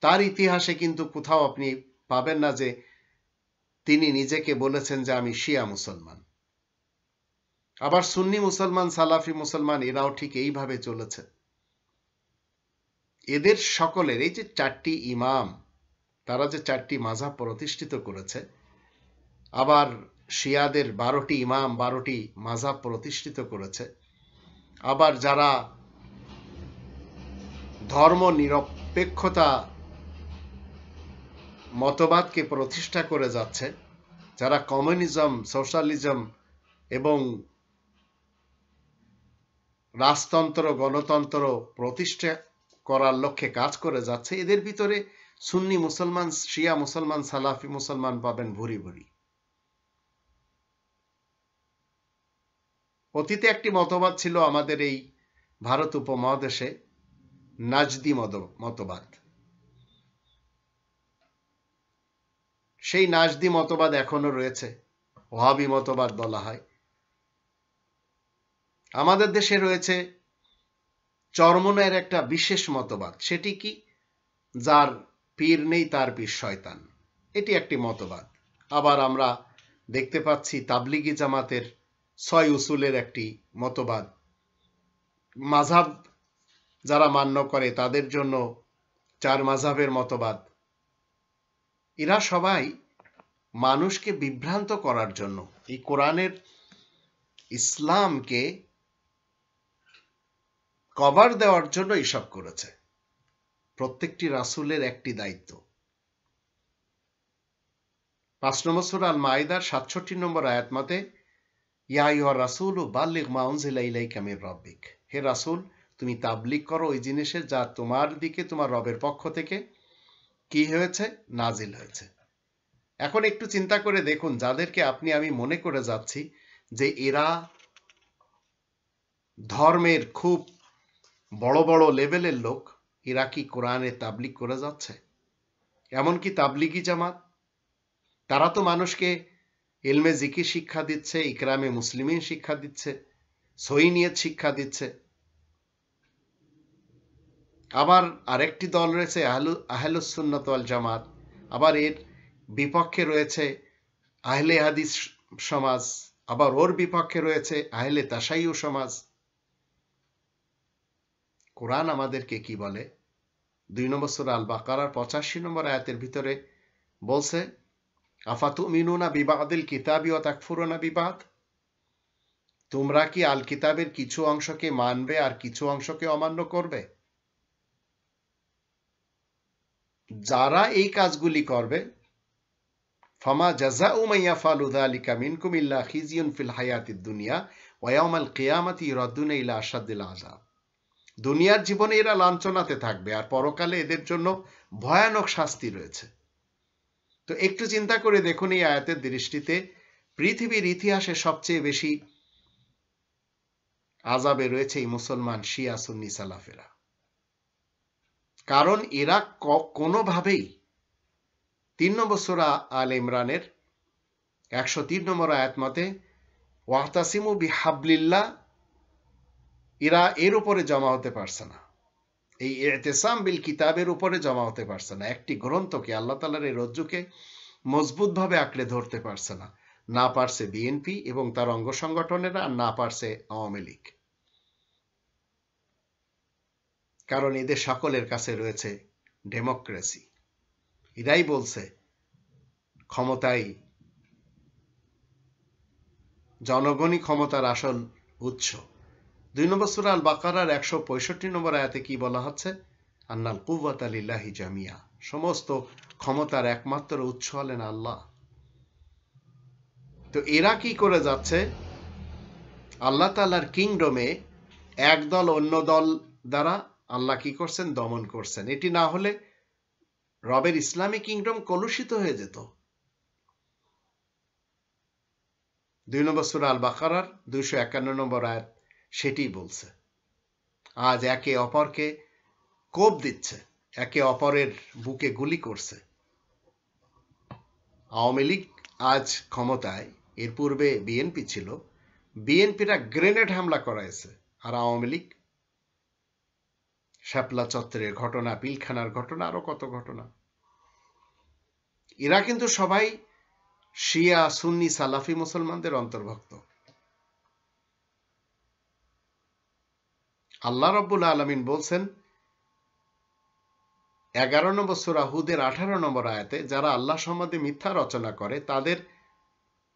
তার ইতিহাসে কিন্তু কোথাও আপনি পাবেন না যে তিনি নিজেকে বলেছেন যে আমি শিয়া মুসলমান। আবার সুন্নি মুসলমান, সালাফি মুসলমান এরাও ঠিক এইভাবে চলেছে। এদের সকলের এই যে চারটি ইমাম, তারা যে চারটি মাযহাব প্রতিষ্ঠিত করেছে, আবার শিয়াদের 12টি ইমাম 12টি মাযহাব প্রতিষ্ঠিত করেছে, আবার যারা ধর্ম নিরপেক্ষতা মতবাদকে প্রতিষ্ঠা করে যাচ্ছে, যারা কমিউনিজম, সোশ্যালিজম এবং রাজতন্ত্র, গণতন্ত্র প্রতিষ্ঠা করার লক্ষ্যে কাজ করে যাচ্ছে, এদের ভিতরে সুন্নি মুসলমান, শিয়া মুসলমান, সালাফি মুসলমান পাবেন ভুরি ভুরি। অতীতে একটি মতবাদ ছিল আমাদের এই ভারত উপমহাদেশে, নাজদি মতবাদ। সেই নাজদি মতবাদ এখনো রয়েছে, ওয়াহাবি মতবাদ বলা হয়। আমাদের দেশে রয়েছে চরমনের একটা বিশেষ মতবাদ, সেটি কি? যার পীর নেই তার পীর শয়তান, এটি একটি মতবাদ। আবার আমরা দেখতে পাচ্ছি তাবলিগি জামাতের 6 উসুলের একটি মতবাদ। মাযহাব যারা মান্য করে তাদের জন্য 4 মাযহাবের মতবাদ। এরা সবাই মানুষকে বিভ্রান্ত করার জন্য, এই কোরআনের ইসলামকে কভার দেওয়ার জন্য এসব করেছে। প্রত্যেকটি রাসূলের একটি দায়িত্ব। 5 নম্বর সূরা আল মাইদার 67 নম্বর আয়াত মতে, ইয়া আইয়ুহার রাসূলু বাল্লিগ মা উনজিলা ইলাইকা মির রাব্বিক, হে রাসূল তুমি তাবলীগ করো ওই জিনিসের যা তোমার দিকে তোমার রবের পক্ষ থেকে কি হয়েছে? নাজিল হয়েছে। এখন একটু চিন্তা করে দেখুন, যাদেরকে আপনি আমি মনে করে যাচ্ছি যে এরা ধর্মের খুব বড় বড় লেভেলের লোক, এরা কি কোরআনে তাবলীগ করে যাচ্ছে? এমনকি তাবলীগি জামাত, তারা তো মানুষকে ইলমে জিকির শিক্ষা দিচ্ছে, ইকরামে মুসলিমিন শিক্ষা দিচ্ছে, সহিহ নিয়ত শিক্ষা দিচ্ছে। আবার আরেকটি দল রয়েছে আহলুস সুন্নাত ওয়াল জামাত, আবার এর বিপক্ষে রয়েছে আহলে হাদিস সমাজ, আবার ওর বিপক্ষে রয়েছে আহলে তাশাইয়ু সমাজ। কোরআন আমাদেরকে কি বলে? 2 নম্বর সূরা আল বাকারার 85 নম্বর আয়াতের ভিতরে বলছে, আফাতুমিনুনা বিবাদিল কিতাবি ওয়া তাকফুরুনা বিবাদ, তোমরা কি আল কিতাবের কিছু অংশকে মানবে আর কিছু অংশকে অমান্য করবে? যারা এই কাজগুলি করবে, ফামা জাযাউ মান ইয়াফআলু যালিকা মিনকুম ইল্লা খিজিয়ুন ফিল হায়াতিদ দুনিয়া ওয়া ইয়াউমাল কিয়ামাতি ইউরাদুনা ইলা আশাদ্দিল আযাব, দুনিয়ার জীবনে এরা লাঞ্ছনাতে থাকবে আর পরকালে এদের জন্য ভয়ানক শাস্তি রয়েছে। তো একটু চিন্তা করে দেখুন, এই আয়াতের দৃষ্টিতে পৃথিবীর ইতিহাসে সবচেয়ে বেশি আযাবে রয়েছে এই মুসলমান শিয়া সুন্নি সালাফেরা। কারণ এরা কোনোভাবেই 3 নম্বর সূরা আল ইমরানের 103 নম্বর আয়াত মতে ওয়াহতাসিমু বিহাবলিল্লাহ, এরা এর উপরে জমা হতে পারছে না, এই ইতিসাম বিল কিতাবের উপরে জমা হতে পারছে না। একটি গ্রন্থকে, আল্লাহ তাআলার এই রজ্জুকে মজবুতভাবে আঁকড়ে ধরতে পারছে না। না পারছে বিএনপি এবং তার অঙ্গ সংগঠনেরা, আর না পারছে আওয়ামী লীগ। কারণ এদের সকলের কাছে রয়েছে ডেমোক্রেসি। এরাই বলছে ক্ষমতায় জনগণই ক্ষমতার আসল উৎস। 2 নম্বর সূরা আল বাকারার 165 নম্বর আয়াতে কি বলা হচ্ছে? আন্নাল কুওয়াতা লিল্লাহি জামিয়া, সমস্ত ক্ষমতার একমাত্র উৎস হলেন আল্লাহ। তো এরা কি করে যাচ্ছে? আল্লাহ তাআলার কিংডমে এক দল অন্য দল দ্বারা আল্লাহ কি করছেন? দমন করছেন। এটি না হলে রবের ইসলামী কিংডম কলুষিত হয়ে যেত। 2 নম্বর সূরা আল বাকারার 251 নম্বর আয়াত সেটি বলছে। আজ একে অপরকে কোপ দিচ্ছে, একে অপরের বুকে গুলি করছে। আওয়ামী লীগ আজ ক্ষমতায়, এর পূর্বে বিএনপি ছিল, বিএনপিরা গ্রেনেড হামলা করাইছে, আর আওয়ামী লীগ শাপলা চত্বরের ঘটনা, পিলখানার ঘটনা, আরো কত ঘটনা। এরা কিন্তু সবাই শিয়া সুন্নি সালাফি মুসলমানদের অন্তর্ভুক্ত। আল্লাহ রাব্বুল আলামিন বলছেন 11 নম্বর সূরা হুদের 18 নম্বর আয়াতে, যারা আল্লাহ সম্বন্ধে মিথ্যা রচনা করে তাদের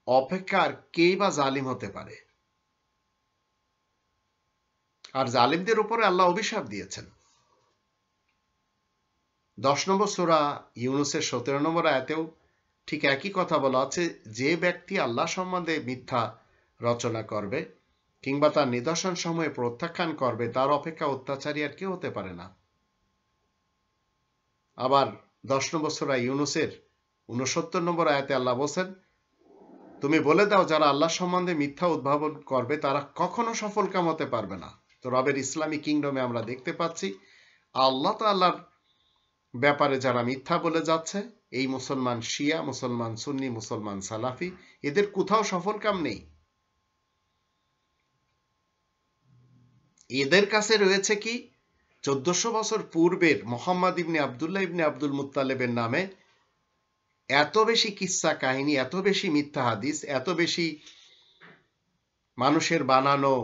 অপেক্ষা আর কেই বা জালিম হতে পারে। আর জালিমদের উপরে আল্লাহ অভিশাপ দিয়েছেন। 10 নম্বর সূরা ইউনূসের 17 নম্বর আয়াতেও ঠিক একই কথা বলা আছে, যে ব্যক্তি আল্লাহ সম্বন্ধে মিথ্যা রচনা করবে কিংবা তার নিদর্শন সমূহে প্রত্যাখ্যান করবে, তার অপেক্ষা অত্যাচারী আর কেউ হতে পারে না। আবার 10 নম্বর সূরা ইউনূসের 69 নম্বর আয়াতে আল্লাহ বলেন, তুমি বলে দাও যারা আল্লাহ সম্বন্ধে মিথ্যা উদ্ভাবন করবে তারা কখনো সফলকাম হতে পারবে না। তো রবের ইসলামী কিংডমে আমরা দেখতে পাচ্ছি আল্লাহ তাআলার ব্যাপারে যারা মিথ্যা বলে যাচ্ছে, এই মুসলমান শিয়া, মুসলমান সুন্নি, মুসলমান সালাফি, এদের কোথাও সফলকাম নেই। এদের কাছে রয়েছে কি 1400 বছর পূর্বের মোহাম্মদ ইবনে আব্দুল্লাহ ইবনে আব্দুল মুত্তালিবের নামে এত বেশি কিসসা কাহিনী, এত বেশি মিথ্যা হাদিস, এত বেশি মানুষের বানানো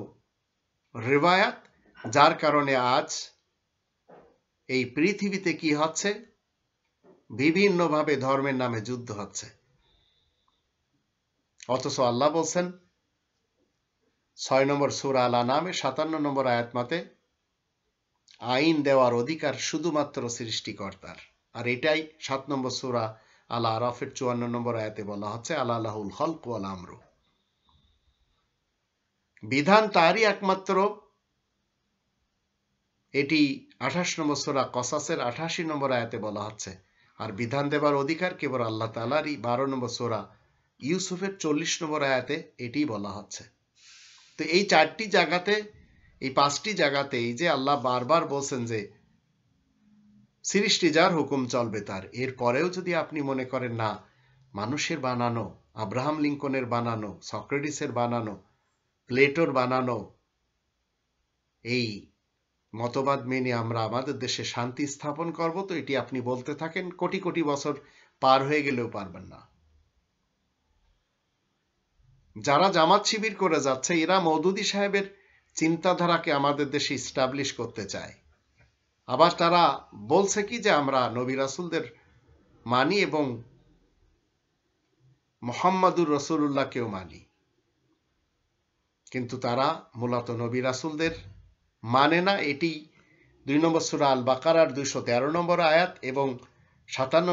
রিওয়ায়াত, যার কারণে আজ এই পৃথিবীতে কি হচ্ছে? বিভিন্নভাবে ধর্মের নামে যুদ্ধ হচ্ছে। অথচ আল্লাহ বলছেন 6 নম্বর সূরা আল আনামের 57 নম্বর আয়াত মতে, আইন দেওয়ার অধিকার শুধুমাত্র সৃষ্টিকর্তার। আর এটাই 7 নম্বর সূরা আল আরাফের 54 নম্বর আয়াতে বলা হচ্ছে, আলা লাহুল খালকু ওয়াল আমরু, বিধান তারই একমাত্র। এটি 28 নম্বর সূরা কসাসের 88 নম্বর আয়াতে বলা হচ্ছে। আর বিধান দেবার অধিকার কেবল আল্লাহ তাআলারই। 12 নম্বর সূরা ইউসুফের 40 নম্বর আয়াতে এটি বলা হচ্ছে। তো এই 4টি জায়গাতে, এই 5টি জায়গাতে এই যে আল্লাহ বারবার বলছেন যে সৃষ্টি যার, হুকুম চলবে তার, এর পরেও যদি আপনি মনে করেন না মানুষের বানানো, আব্রাহাম লিঙ্কনের বানানো, সক্রেটিসের বানানো, প্লেটোর বানানো এই মতবাদ মেনে আমরা আমাদের দেশে শান্তি স্থাপন করব, তো এটি আপনি বলতে থাকেন, কোটি কোটি বছর পার হয়ে গেলেও পারবেন না। যারা জামাত শিবির করে যাচ্ছে, এরা মওদুদী সাহেবের চিন্তাধারাকে আমাদের দেশে ইস্টাবলিশ করতে চায়। আবার তারা বলছে কি যে আমরা নবী রাসূলদের মানি এবং মুহাম্মাদুর রাসূলুল্লাহকেও মানি, কিন্তু তারা মূলত নবী রাসূলদের মানে না। এটি 2 নম্বর সূরা আল বাকারার 213 নম্বর আয়াত এবং 57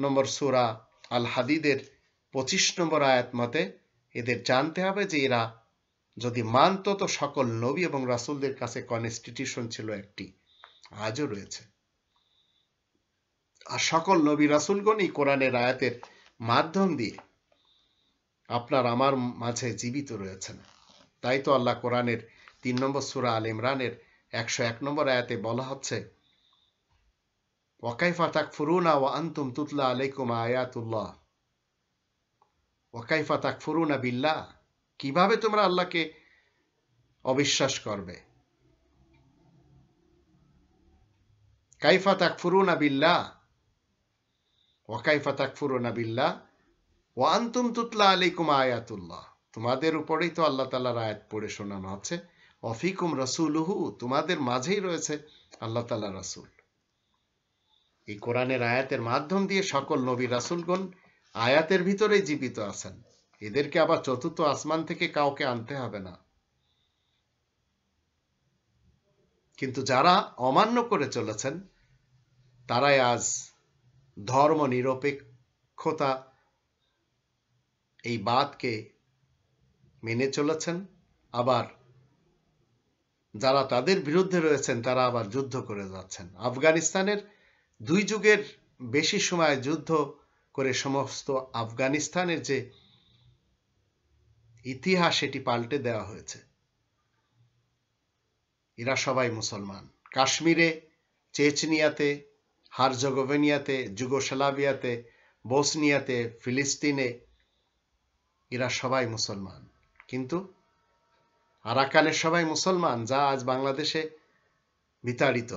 নম্বর সূরা আল হাদিদের 25 নম্বর আয়াত মতে এদের জানতে হবে যে এরা যদি মানত তো সকল নবী এবং রাসূলদের কাছে কনস্টিটিউশন ছিল একটি, আজও রয়েছে। আর সকল নবী রাসূলগণই কোরআনের আয়াতের মাধ্যম দিয়ে আপনার আমার মাঝে জীবিত রয়েছেন। তাই তো আল্লাহ কোরআনের 3 নম্বর সূরা আল ইমরানের 101 নম্বর আয়াতে বলা হচ্ছে, ওয়াকাইফা তাকফুরুনা ওয়া আনতুম তুতলা আলাইকুম আয়াতুল্লাহ ওয়াকাইফা তাকফুরুনা বিল্লাহ, কিভাবে তোমরা আল্লাহকে অবিশ্বাস করবে? কাইফা তাকফুরুনা বিল্লাহ ওয়াকাইফা তাকফুরুনা বিল্লাহ ওয়া আনতুম তুতলা আলাইকুম আয়াতুল্লাহ, তোমাদের উপরেই তো আল্লাহ তাআলার আয়াত পড়ে শোনানো হচ্ছে। অফিকুম রাসূলুহু, তোমাদের মাঝেই রয়েছে আল্লাহ তাআলার রাসূল। এই কোরআনের আয়াতের মাধ্যম দিয়ে সকল নবী রাসূলগণ আয়াতের ভিতরেই জীবিত আছেন। এদেরকে আবার চতুর্থ আসমান থেকে কাউকে আনতে হবে না। কিন্তু যারা অমান্য করে চলেছেন তারাই আজ ধর্ম নিরপেক্ষতা এই বাতকে মেনে চলেছেন, আবার যারা তাদের বিরুদ্ধে রয়েছেন তারা আবার যুদ্ধ করে যাচ্ছেন। আফগানিস্তানের 2 যুগের বেশি সময় যুদ্ধ করে সমস্ত আফগানিস্তানের যে ইতিহাস সেটি পাল্টে দেওয়া হয়েছে। এরা সবাই মুসলমান। কাশ্মীরে, চেচনিয়াতে, হারজেগোভিনাতে, যুগোস্লাভিয়াতে, বসনিয়াতে, ফিলিস্তিনে এরা সবাই মুসলমান। কিন্তু আরাকানের সবাই মুসলমান, যা আজ বাংলাদেশে বিতাড়িত।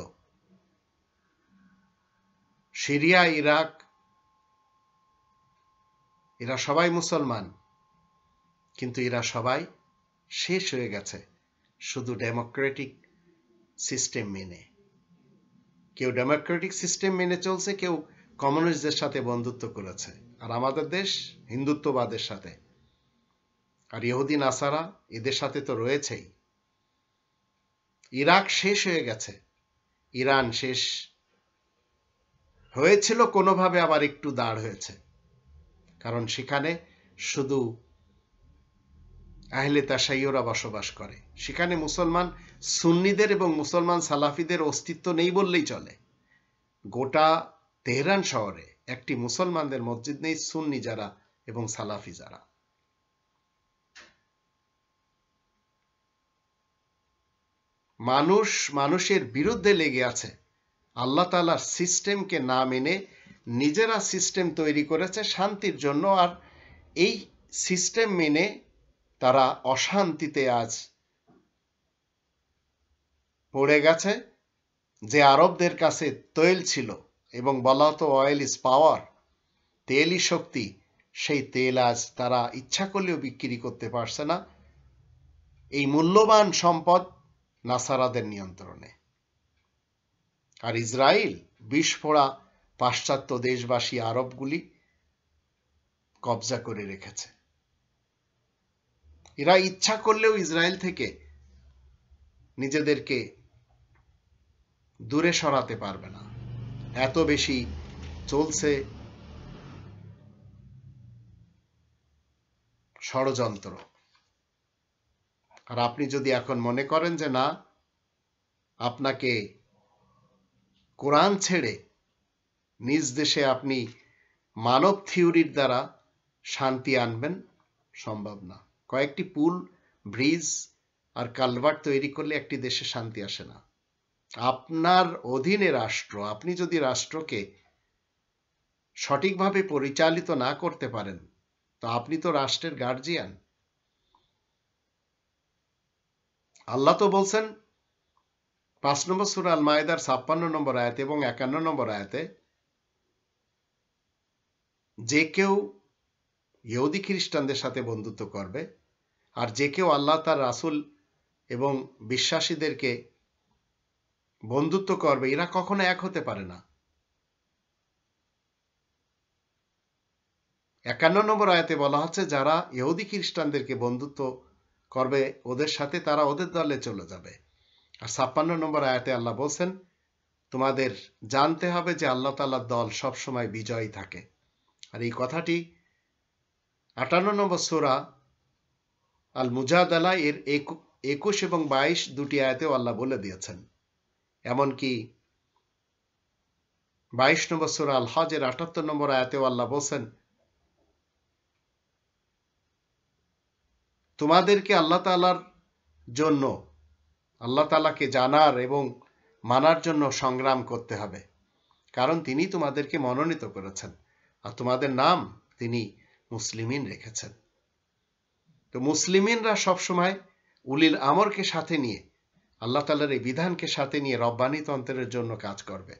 সিরিয়া, ইরাক এরা সবাই মুসলমান, কিন্তু এরা সবাই শেষ হয়ে গেছে শুধু ডেমোক্রেটিক সিস্টেম মেনে। কেউ ডেমোক্রেটিক সিস্টেম মেনে চলছে, কেউ কমিউনিস্টদের সাথে বন্ধুত্ব করেছে, আর আমাদের দেশ হিন্দুত্ববাদের সাথে। আর ইহুদি নাসারা এদের সাথে তো রয়েছেই। ইরাক শেষ হয়ে গেছে, ইরান শেষ হয়েছিল কোনোভাবে, আবার একটু দাঁড় হয়েছে, কারণ সেখানে শুধু আহলে তাশাইয়ুরা বসবাস করে। সেখানে মুসলমান সুন্নিদের এবং মুসলমান সালাফিদের অস্তিত্ব নেই বললেই চলে। গোটা তেহরান শহরে একটি মুসলমানদের মসজিদ নেই, সুন্নি যারা এবং সালাফি যারা। মানুষ মানুষের বিরুদ্ধে লেগে আছে। আল্লাহ তাআলার সিস্টেমকে না মেনে নিজেরা সিস্টেম তৈরি করেছে শান্তির জন্য, আর এই সিস্টেম মেনে তারা অশান্তিতে আজ পড়ে গেছে। যে আরবদের কাছে তৈল ছিল এবং বলা হতো অয়েল ইজ পাওয়ার, তেলই শক্তি, সেই তেল আজ তারা ইচ্ছা করলেও বিক্রি করতে পারছে না। এই মূল্যবান সম্পদ নাসারাদের নিয়ন্ত্রণে। আর ইসরায়েল বিস্ফোরা পাশ্চাত্য দেশবাসী আরবগুলি কবজা করে রেখেছে। এরা ইচ্ছা করলেও ইসরায়েল থেকে নিজেদেরকে দূরে সরাতে পারবে না, এত বেশি চলছে ষড়যন্ত্র। আর আপনি যদি এখন মনে করেন যে না, আপনাকে কোরআন ছেড়ে নিজ দেশে আপনি মানব থিওরির দ্বারা শান্তি আনবেন, সম্ভব না। কয়েকটি পুল, ব্রিজ আর কালভার্ট তৈরি করলে একটি দেশে শান্তি আসে না। আপনার অধীনে রাষ্ট্র, আপনি যদি রাষ্ট্রকে সঠিকভাবে পরিচালিত না করতে পারেন তো আপনি তো রাষ্ট্রের গার্জিয়ান। আল্লাহ তো বলছেন 5 নম্বর সূরা আল মায়েদার 56 নম্বর আয়াতে এবং 51 নম্বর আয়াতে, যে কেউ ইহুদি খ্রিস্টানদের সাথে বন্ধুত্ব করবে আর যে কেউ আল্লাহ তার রাসূল এবং বিশ্বাসীদেরকে বন্ধুত্ব করবে, এরা কখনো এক হতে পারে না। 51 নম্বর আয়াতে বলা হচ্ছে যারা ইহুদি খ্রিস্টানদেরকে বন্ধুত্ব করবে ওদের সাথে, তারা ওদের দলে চলে যাবে। আর 56 নম্বর আয়াতে আল্লাহ বলছেন তোমাদের জানতে হবে যে আল্লাহ তাআলার দল সবসময় বিজয়ী থাকে। আর এই কথাটি 58 নম্বর সূরা আল মুজাদালা এর 21 এবং 22 দুটি আয়াতেও আল্লাহ বলে দিয়েছেন। এমনকি 22 নম্বর সূরা আল হজের 78 নম্বর আয়াতেও আল্লাহ বলছেন তোমাদেরকে আল্লাহ তাআলার জন্য আল্লাহ তাআলাকে জানার এবং মানার জন্য সংগ্রাম করতে হবে, কারণ তিনি তোমাদেরকে মনোনীত করেছেন আর তোমাদের নাম তিনি মুসলিমিন রেখেছেন। তো মুসলিমিনরা সবসময় উলিল আমরকে সাথে নিয়ে, আল্লাহ তাআলার এই বিধানকে সাথে নিয়ে রব্বানি তন্ত্রের জন্য কাজ করবে,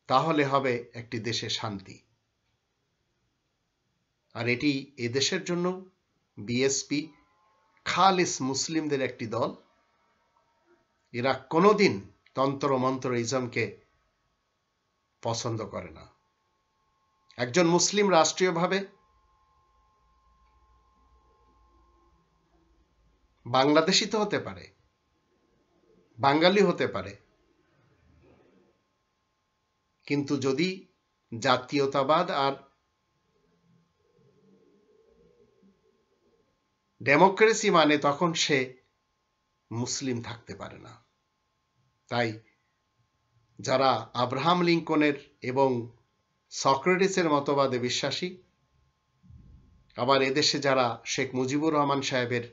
তাহলে হবে একটি দেশে শান্তি। আর এটি এদেশের জন্য বিএসপি খালিস মুসলিমদের একটি দল। এরা কোনোদিন তন্ত্র মন্ত্র ইজমকে পছন্দ করে না। একজন মুসলিম রাষ্ট্রীয়ভাবে বাংলাদেশি তো হতে পারে, বাঙালি হতে পারে, কিন্তু যদি জাতীয়তাবাদ আর ডেমোক্রেসি মানে, তখন সে মুসলিম থাকতে পারে না। তাই যারা আব্রাহাম লিঙ্কনের এবং সক্রেটিসের মতবাদে বিশ্বাসী, আবার এদেশে যারা শেখ মুজিবুর রহমান সাহেবের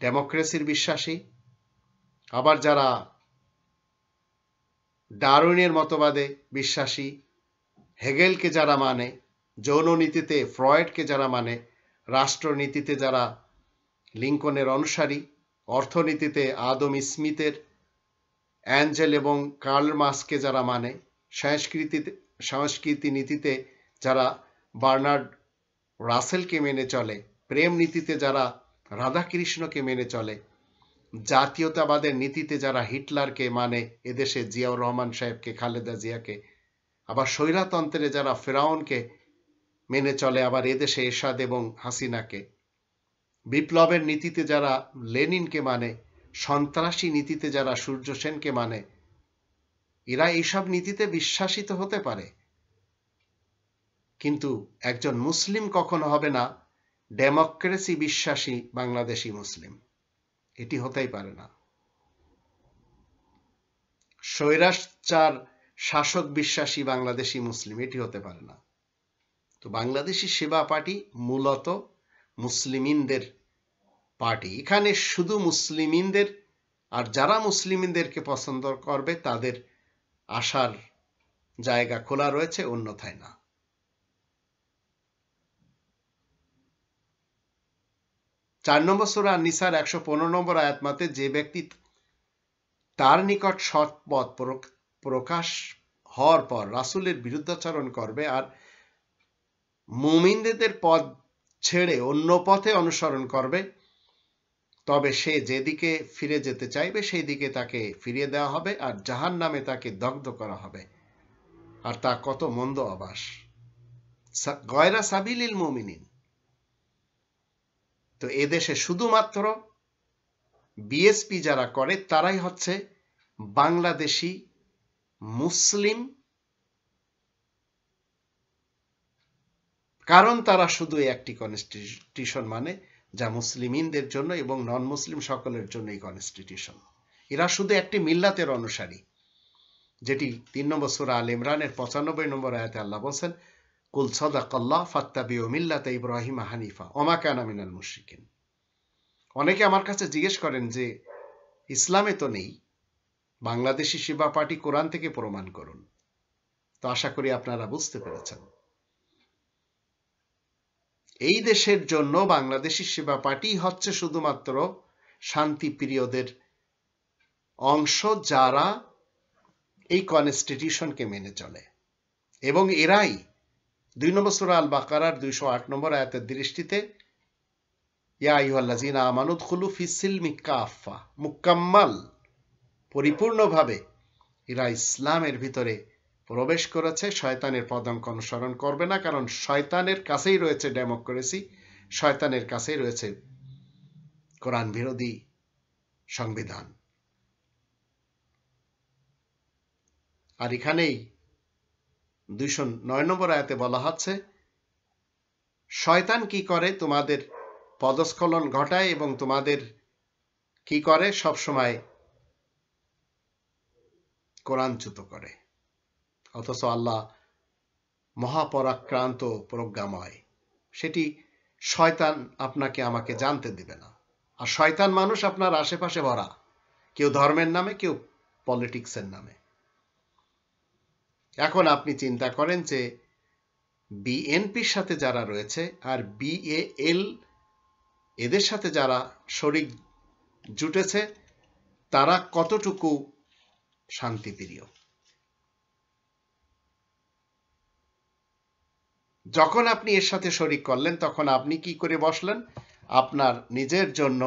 ডেমোক্রেসির বিশ্বাসী, আবার যারা ডারউইনের মতবাদে বিশ্বাসী, হেগেলকে যারা মানে, যৌননীতিতে ফ্রয়েডকে যারা মানে, রাষ্ট্রনীতিতে যারা লিঙ্কনের অনুসারী, অর্থনীতিতে আদম স্মিথের, অ্যাঞ্জেল এবং কার্ল মার্ক্সকে যারা মানে, সংস্কৃতি নীতিতে যারা বার্নার্ড রাসেলকে মেনে চলে, প্রেম নীতিতে যারা রাধাকৃষ্ণকে মেনে চলে, জাতীয়তাবাদের নীতিতে যারা হিটলারকে মানে, এদেশে জিয়াউর রহমান সাহেবকে, খালেদা জিয়াকে, আবার স্বৈরতন্ত্রে যারা ফেরাউনকে মেনে চলে, আবার এদেশে এরশাদ এবং হাসিনাকে, বিপ্লবের নীতিতে যারা লেনিনকে মানে, সন্ত্রাসী নীতিতে যারা সূর্য সেনকে মানে, এরা এইসব নীতিতে বিশ্বাসিত হতে পারে, কিন্তু একজন মুসলিম কখনো হবে না ডেমোক্রেসি বিশ্বাসী বাংলাদেশি মুসলিম। এটি হতেই পারে না। স্বৈরাচার শাসক বিশ্বাসী বাংলাদেশি মুসলিম, এটি হতে পারে না। তো বাংলাদেশি সেবা পার্টি মূলত মুসলিমিনদের পার্টি। এখানে শুধু মুসলিমিনদের, আর যারা মুসলিমিনদেরকে পছন্দ করবে তাদের আসার জায়গা খোলা রয়েছে, অন্যথায় না। চার নম্বর সূরা আন-নিসার 115 নম্বর আয়াত মতে, যে ব্যক্তি তার নিকট সৎ পথ প্রকাশ হওয়ার পর রাসূলের বিরুদ্ধাচরণ করবে আর মুমিনদের পথ ছেড়ে অন্য পথে অনুসরণ করবে, তবে সে যেদিকে ফিরে যেতে চাইবে সেই দিকে তাকে ফিরিয়ে দেওয়া হবে আর জাহান্নামে তাকে দগ্ধ করা হবে, আর তা কত মন্দ আবাস। গয়রা সাবিলিল মুমিনিন। তো এদেশে শুধুমাত্র বিএসপি যারা করে তারাই হচ্ছে বাংলাদেশি মুসলিম, কারণ তারা শুধু একটি কনস্টিটিউশন মানে, যা মুসলিমিনদের জন্য এবং নন মুসলিম সকলের জন্য এই কনস্টিটিউশন। এরা শুধু একটি মিল্লাতের অনুসারী, যেটি 3 নম্বর সূরা আল ইমরানের 95 নম্বর আয়াতে আল্লাহ বলেন, কুল সাদাকাল্লাহ ফাত্তাবিউ মিল্লাতা ইব্রাহিম হানিফা ওয়া মা কানা মিনাল মুশরিকিন। অনেকে আমার কাছে জিজ্ঞেস করেন যে ইসলামে তো নেই, বাংলাদেশি সেবা পার্টি কোরআন থেকে প্রমাণ করুন। তো আশা করি আপনারা বুঝতে পেরেছেন। এই দেশের জন্য বাংলাদেশি সেবা পার্টি হচ্ছে শুধুমাত্র শান্তিপ্রিয়দের অংশ, যারা এই কনস্টিটিউশনকে মেনে চলে, এবং এরাই 2 নম্বর সূরা আল বাকারার 208 নম্বর আয়াতের দৃষ্টিতে ইয়া আইয়ুহাল্লাযীনা আমানু দুখুলু ফিস-সিলমি কাফা, মুকাম্মাল পরিপূর্ণভাবে এরা ইসলামের ভিতরে প্রবেশ করেছে, শয়তানের পদাঙ্ক অনুসরণ করবে না, কারণ শয়তানের কাছেই রয়েছে ডেমোক্রেসি, শয়তানের কাছেই রয়েছে কোরআন বিরোধী সংবিধান। আর এখানেই 209 নম্বর আয়াতে বলা হচ্ছে, শয়তান কি করে, তোমাদের পদস্খলন ঘটায় এবং তোমাদের কি করে, সবসময় কোরআনচ্যুত করে। অথচ আল্লাহ মহাপরাক্রান্ত প্রজ্ঞাময়, সেটি শয়তান আপনাকে আমাকে জানতে দিবে না। আর শয়তান মানুষ আপনার আশেপাশে ভরা, কেউ ধর্মের নামে, কেউ পলিটিক্সের নামে। এখন আপনি চিন্তা করেন যে বিএনপির সাথে যারা রয়েছে আর বিএএল এদের সাথে যারা শরিক জুটেছে তারা কতটুকু শান্তিপ্রিয়। যখন আপনি এর সাথে শরিক করলেন তখন আপনি কি করে বসলেন? আপনার নিজের জন্য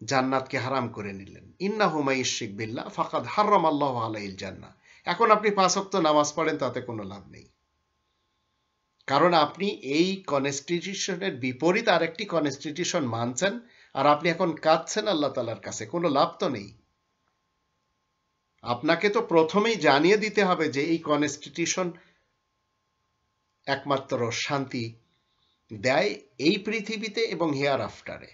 জান্নাতকে হারাম করে নিলেন। ইন্নাহু মান ইউশরিক বিল্লাহ ফাকাদ হারামাল্লাহু আলাইহিল জান্নাহ। এখন আপনি 5 ওয়াক্ত নামাজ পড়েন, তাতে কোনো লাভ নেই, কারণ আপনি এই কনস্টিটিউশনের বিপরীত আরেকটি কনস্টিটিউশন মানছেন, আর আপনি এখন কাঁদছেন আল্লাহ তাআলার কাছে। কোনো লাভ তো নেই। আপনাকে তো প্রথমেই জানিয়ে দিতে হবে যে এই কনস্টিটিউশন একমাত্র শান্তি দেয় এই পৃথিবীতে এবং হিয়ার আফটারে।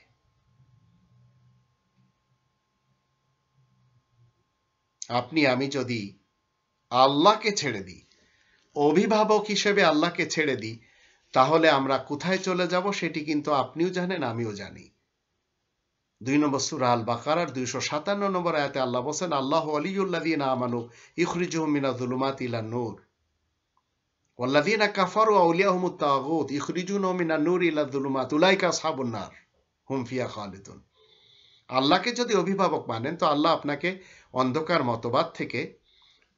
আপনি আমি যদি আল্লাহকে ছেড়ে দিই, অভিভাবক হিসেবে আল্লাহকে ছেড়ে দিই, তাহলে আমরা কোথায় চলে যাব সেটি কিন্তু আপনিও জানেন, আমিও জানি। 2 নম্বর সূরা আল বাকারার 257 নম্বর আয়াতে আল্লাহ বলেন, আল্লাহু ওয়ালিয়ুল্লাযীনা আমানু ইখরিজুহুম মিনাজ যুলুমাতি ইলান নূর ওয়াল্লাযীনা কাফারু আউলিয়াহুমুত তাগুত ইখরিজুহুম মিনান নূরি ইলাজ যুলুমাত উলাইকা আসহাবুন নার হুম ফিহা খালিদুন। আল্লাহকে যদি অভিভাবক মানেন তো আল্লাহ আপনাকে অন্ধকার মতবাদ থেকে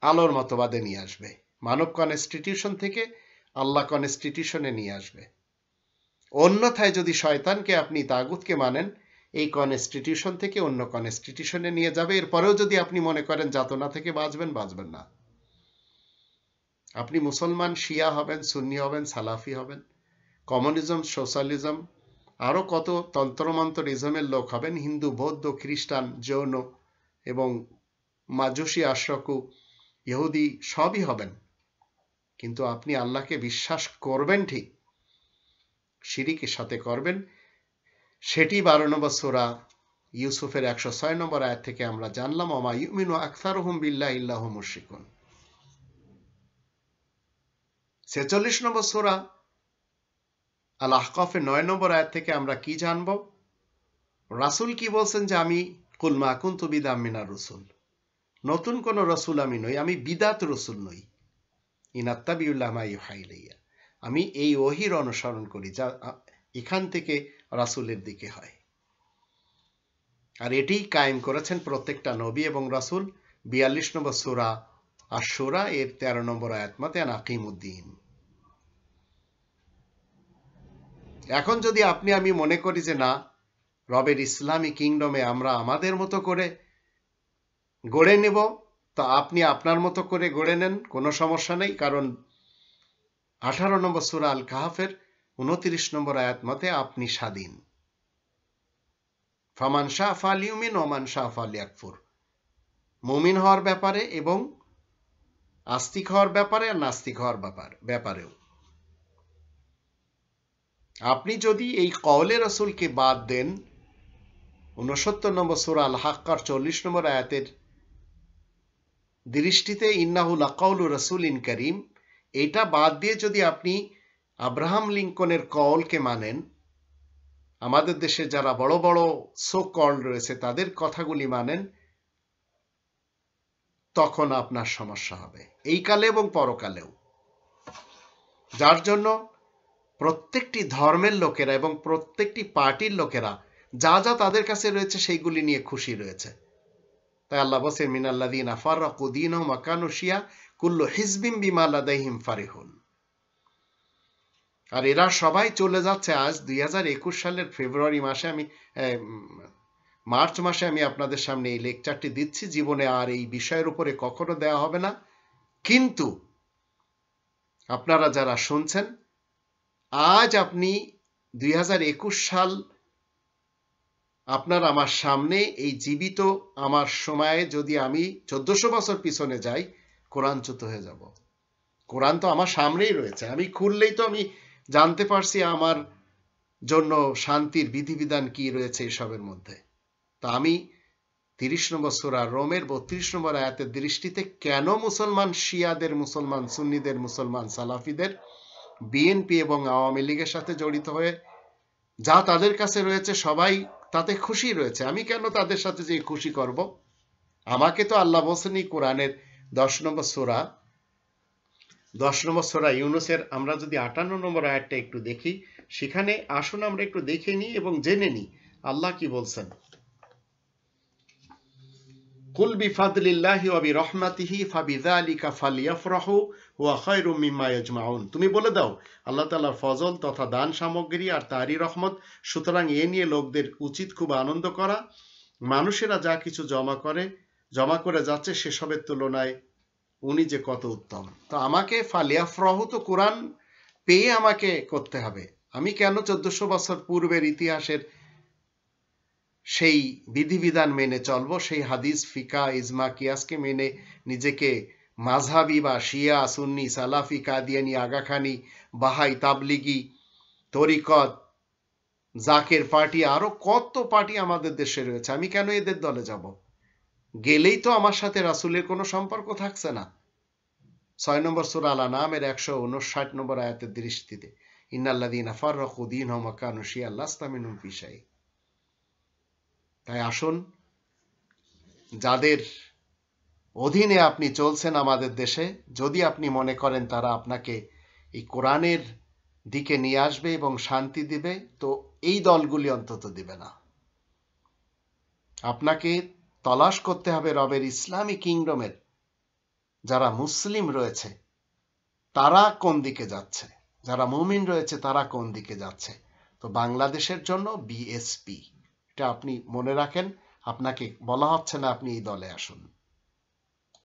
আলোর মতবাদে নিয়ে আসবে, মানব কনস্টিটিউশন থেকে আল্লাহ কনস্টিটিউশনে নিয়ে আসবে। অন্যথায় যদি শয়তানকে আপনি তাগুতকে মানেন, এই কনস্টিটিউশন থেকে অন্য কনস্টিটিউশনে নিয়ে যাবে। এরপরেও যদি আপনি মনে করেন যাতনা থেকে বাঁচবেন, বাঁচবেন না। আপনি মুসলমান, শিয়া হবেন, সুন্নি হবেন, সালাফি হবেন, কমিউনিজম, সোশ্যালিজম, আরো কত তন্ত্রমন্ত্র ইজমের লোক হবেন, হিন্দু, বৌদ্ধ, খ্রিস্টান, জৈন এবং মাজুসি, আশরাকু, ইহুদি সবই হবেন, কিন্তু আপনি আল্লাহকে বিশ্বাস করবেন ঠিক, শিরিকের সাথে করবেন। সেটি 12 নম্বর সূরা ইউসুফের 106 নম্বর আয়াত থেকে আমরা জানলাম, ওমা ইউমিনু আকসারুহুম বিল্লাহি ইল্লা হুম মুশরিকুন। 46 নম্বর সূরা আল আহকাফের 9 নম্বর আয়াত থেকে আমরা কি জানব? রাসূল কি বলছেন যে আমি কুল মা কুনতু বিদআম মিনার রাসূল, নতুন কোন রাসূল আমি নই, আমি বিদাত রাসূল নই। ইনাত্তাবিউল্লাহ মা ইউহা ইলাইয়া, আমি এই ওহীর অনুসরণ করি যা এখান থেকে রাসূলের দিকে হয়। আর এটিই কায়েম করেছেন প্রত্যেকটা নবী এবং রাসূল। 42 নম্বর সূরা আশ-শূরা এর 13 নম্বর আয়াত মতে আকিমুদ্দিন। এখন যদি আপনি আমি মনে করি যে না, রবের ইসলামী কিংডমে আমরা আমাদের মতো করে গড়ে নেব, তো আপনি আপনার মতো করে গড়ে নেন, কোনো সমস্যা নেই। কারণ 18 নম্বর সূরা আল কাহফের 29 নম্বর আয়াত মতে আপনি স্বাধীন। ফামান শাআ ফালিউমিন ওয়া মান শাআ ফালিয়াকফুর, মুমিন হওয়ার ব্যাপারে এবং আস্তিক হওয়ার ব্যাপারে আর নাস্তিক হওয়ার ব্যাপারেও। আপনি যদি এই কওলে রাসূলকে বাদ দেন, 69 নম্বর সূরা আল হাক্কার 40 নম্বর আয়াতের দৃষ্টিতে ইন্নাহু লাকাউলু রাসূলিন কারীম, এটা বাদ দিয়ে যদি আপনি আব্রাহাম লিঙ্কনের কওলকে মানেন, আমাদের দেশে যারা বড় বড় সো কল্ড রয়েছে তাদের কথাগুলি মানেন, তখন আপনার সমস্যা হবে এই কালে এবং পরকালেও। যার জন্য প্রত্যেকটি ধর্মের লোকেরা এবং প্রত্যেকটি পার্টির লোকেরা যা যা তাদের কাছে রয়েছে সেইগুলি নিয়ে খুশি রয়েছে। তাই আল্লাহ বলেন, মিনাল্লাযীনা ফাররাকু দীনহুম ওয়া কানু শিয়া কুল্লু হিজবিন বিমা লাদাইহিম ফারিহুন। আর এরা সবাই চলে যাচ্ছে। আজ 2021 সালের ফেব্রুয়ারি মাসে মার্চ মাসে আমি আপনাদের সামনে এই লেকচারটি দিচ্ছি। জীবনে আর এই বিষয়ের উপরে কখনো দেওয়া হবে না, কিন্তু আপনারা যারা শুনছেন, আজ আপনি 2021 সাল আপনার আমার সামনে, এই জীবিত আমার সময়ে যদি আমি 1400 বছর পিছনে যাই, কোরআনচ্যুত হয়ে যাব। কোরআন তো আমার সামনেই রয়েছে, আমি খুললেই তো আমি জানতে পারছি আমার জন্য শান্তির বিধিবিধান কি রয়েছে এসবের মধ্যে। তা আমি 30 নম্বর সূরা রোমের 32 নম্বর আয়াতের দৃষ্টিতে কেন মুসলমান শিয়াদের, মুসলমান সুন্নিদের, মুসলমান সালাফিদের বিএনপি এবং আওয়ামী লীগের সাথে জড়িত হয়ে যা তাদের কাছে রয়েছে সবাই তাতে খুশি রয়েছে, আমি কেন তাদের সাথে যে খুশি করব? আমাকে তো আল্লাহ বলছেন এই কোরআনের 10 নম্বর সূরা ইউনূসের আমরা যদি 58 নম্বর আয়াতটা একটু দেখি, সেখানে আসুন আমরা একটু দেখে নিই এবং জেনে নিই আল্লাহ কি বলছেন। কুল বিফাদলিল্লাহি ওয়া বিরহমাতিহি ফাবিযালিকা ফালইফরাহু হুয়া খায়রুম মিম্মা ইয়াজমাউন। তুমি বলে দাও আল্লাহ তাআলার ফজল তথা দান সামগ্রী আর তারই রহমত, সুতরাং এ নিয়ে লোকদের উচিত খুব আনন্দ করা। মানুষেরা যা কিছু জমা করে যাচ্ছে সেসবের তুলনায় উনি যে কত উত্তম। তো আমাকে ফালিয়াফরাহু তো কোরআন পেয়ে আমাকে করতে হবে। আমি কেন 1400 বছর পূর্বের ইতিহাসের সেই বিধিবিধান মেনে চলবো, সেই হাদিস ফিকা ইজমা কিয়াসকে মেনে নিজেকে মাযহাবি বা শিয়া সুন্নি সালাফি কাদিয়ানি আগাখানি বাহাই তাবলিগি তরিকত জাকের পার্টি আরো কত পার্টি আমাদের দেশে রয়েছে, আমি কেন এদের দলে যাব? গেলেই তো আমার সাথে রাসূলের কোনো সম্পর্ক থাকছে না। 6 নম্বর সূরা আল আনআমের 159 নম্বর আয়াতের দৃষ্টিতে ইন্নাল্লাযীনা ফাররাকু দীনহুম ওয়া কানু শিয়া'আন লাস্তা মিনহুম ফি শাই। তাই আসুন, যাদের অধীনে আপনি চলছেন আমাদের দেশে, যদি আপনি মনে করেন তারা আপনাকে এই কোরআনের দিকে নিয়ে আসবে এবং শান্তি দিবে, তো এই দলগুলি অন্তত দিবে না। আপনাকে তলাশ করতে হবে রবের ইসলামী কিংডমের যারা মুসলিম রয়েছে তারা কোন দিকে যাচ্ছে, যারা মুমিন রয়েছে তারা কোন দিকে যাচ্ছে। তো বাংলাদেশের জন্য বিএসপি, এটা আপনি মনে রাখেন। আপনাকে বলা হচ্ছে না আপনি এই দলে আসুন।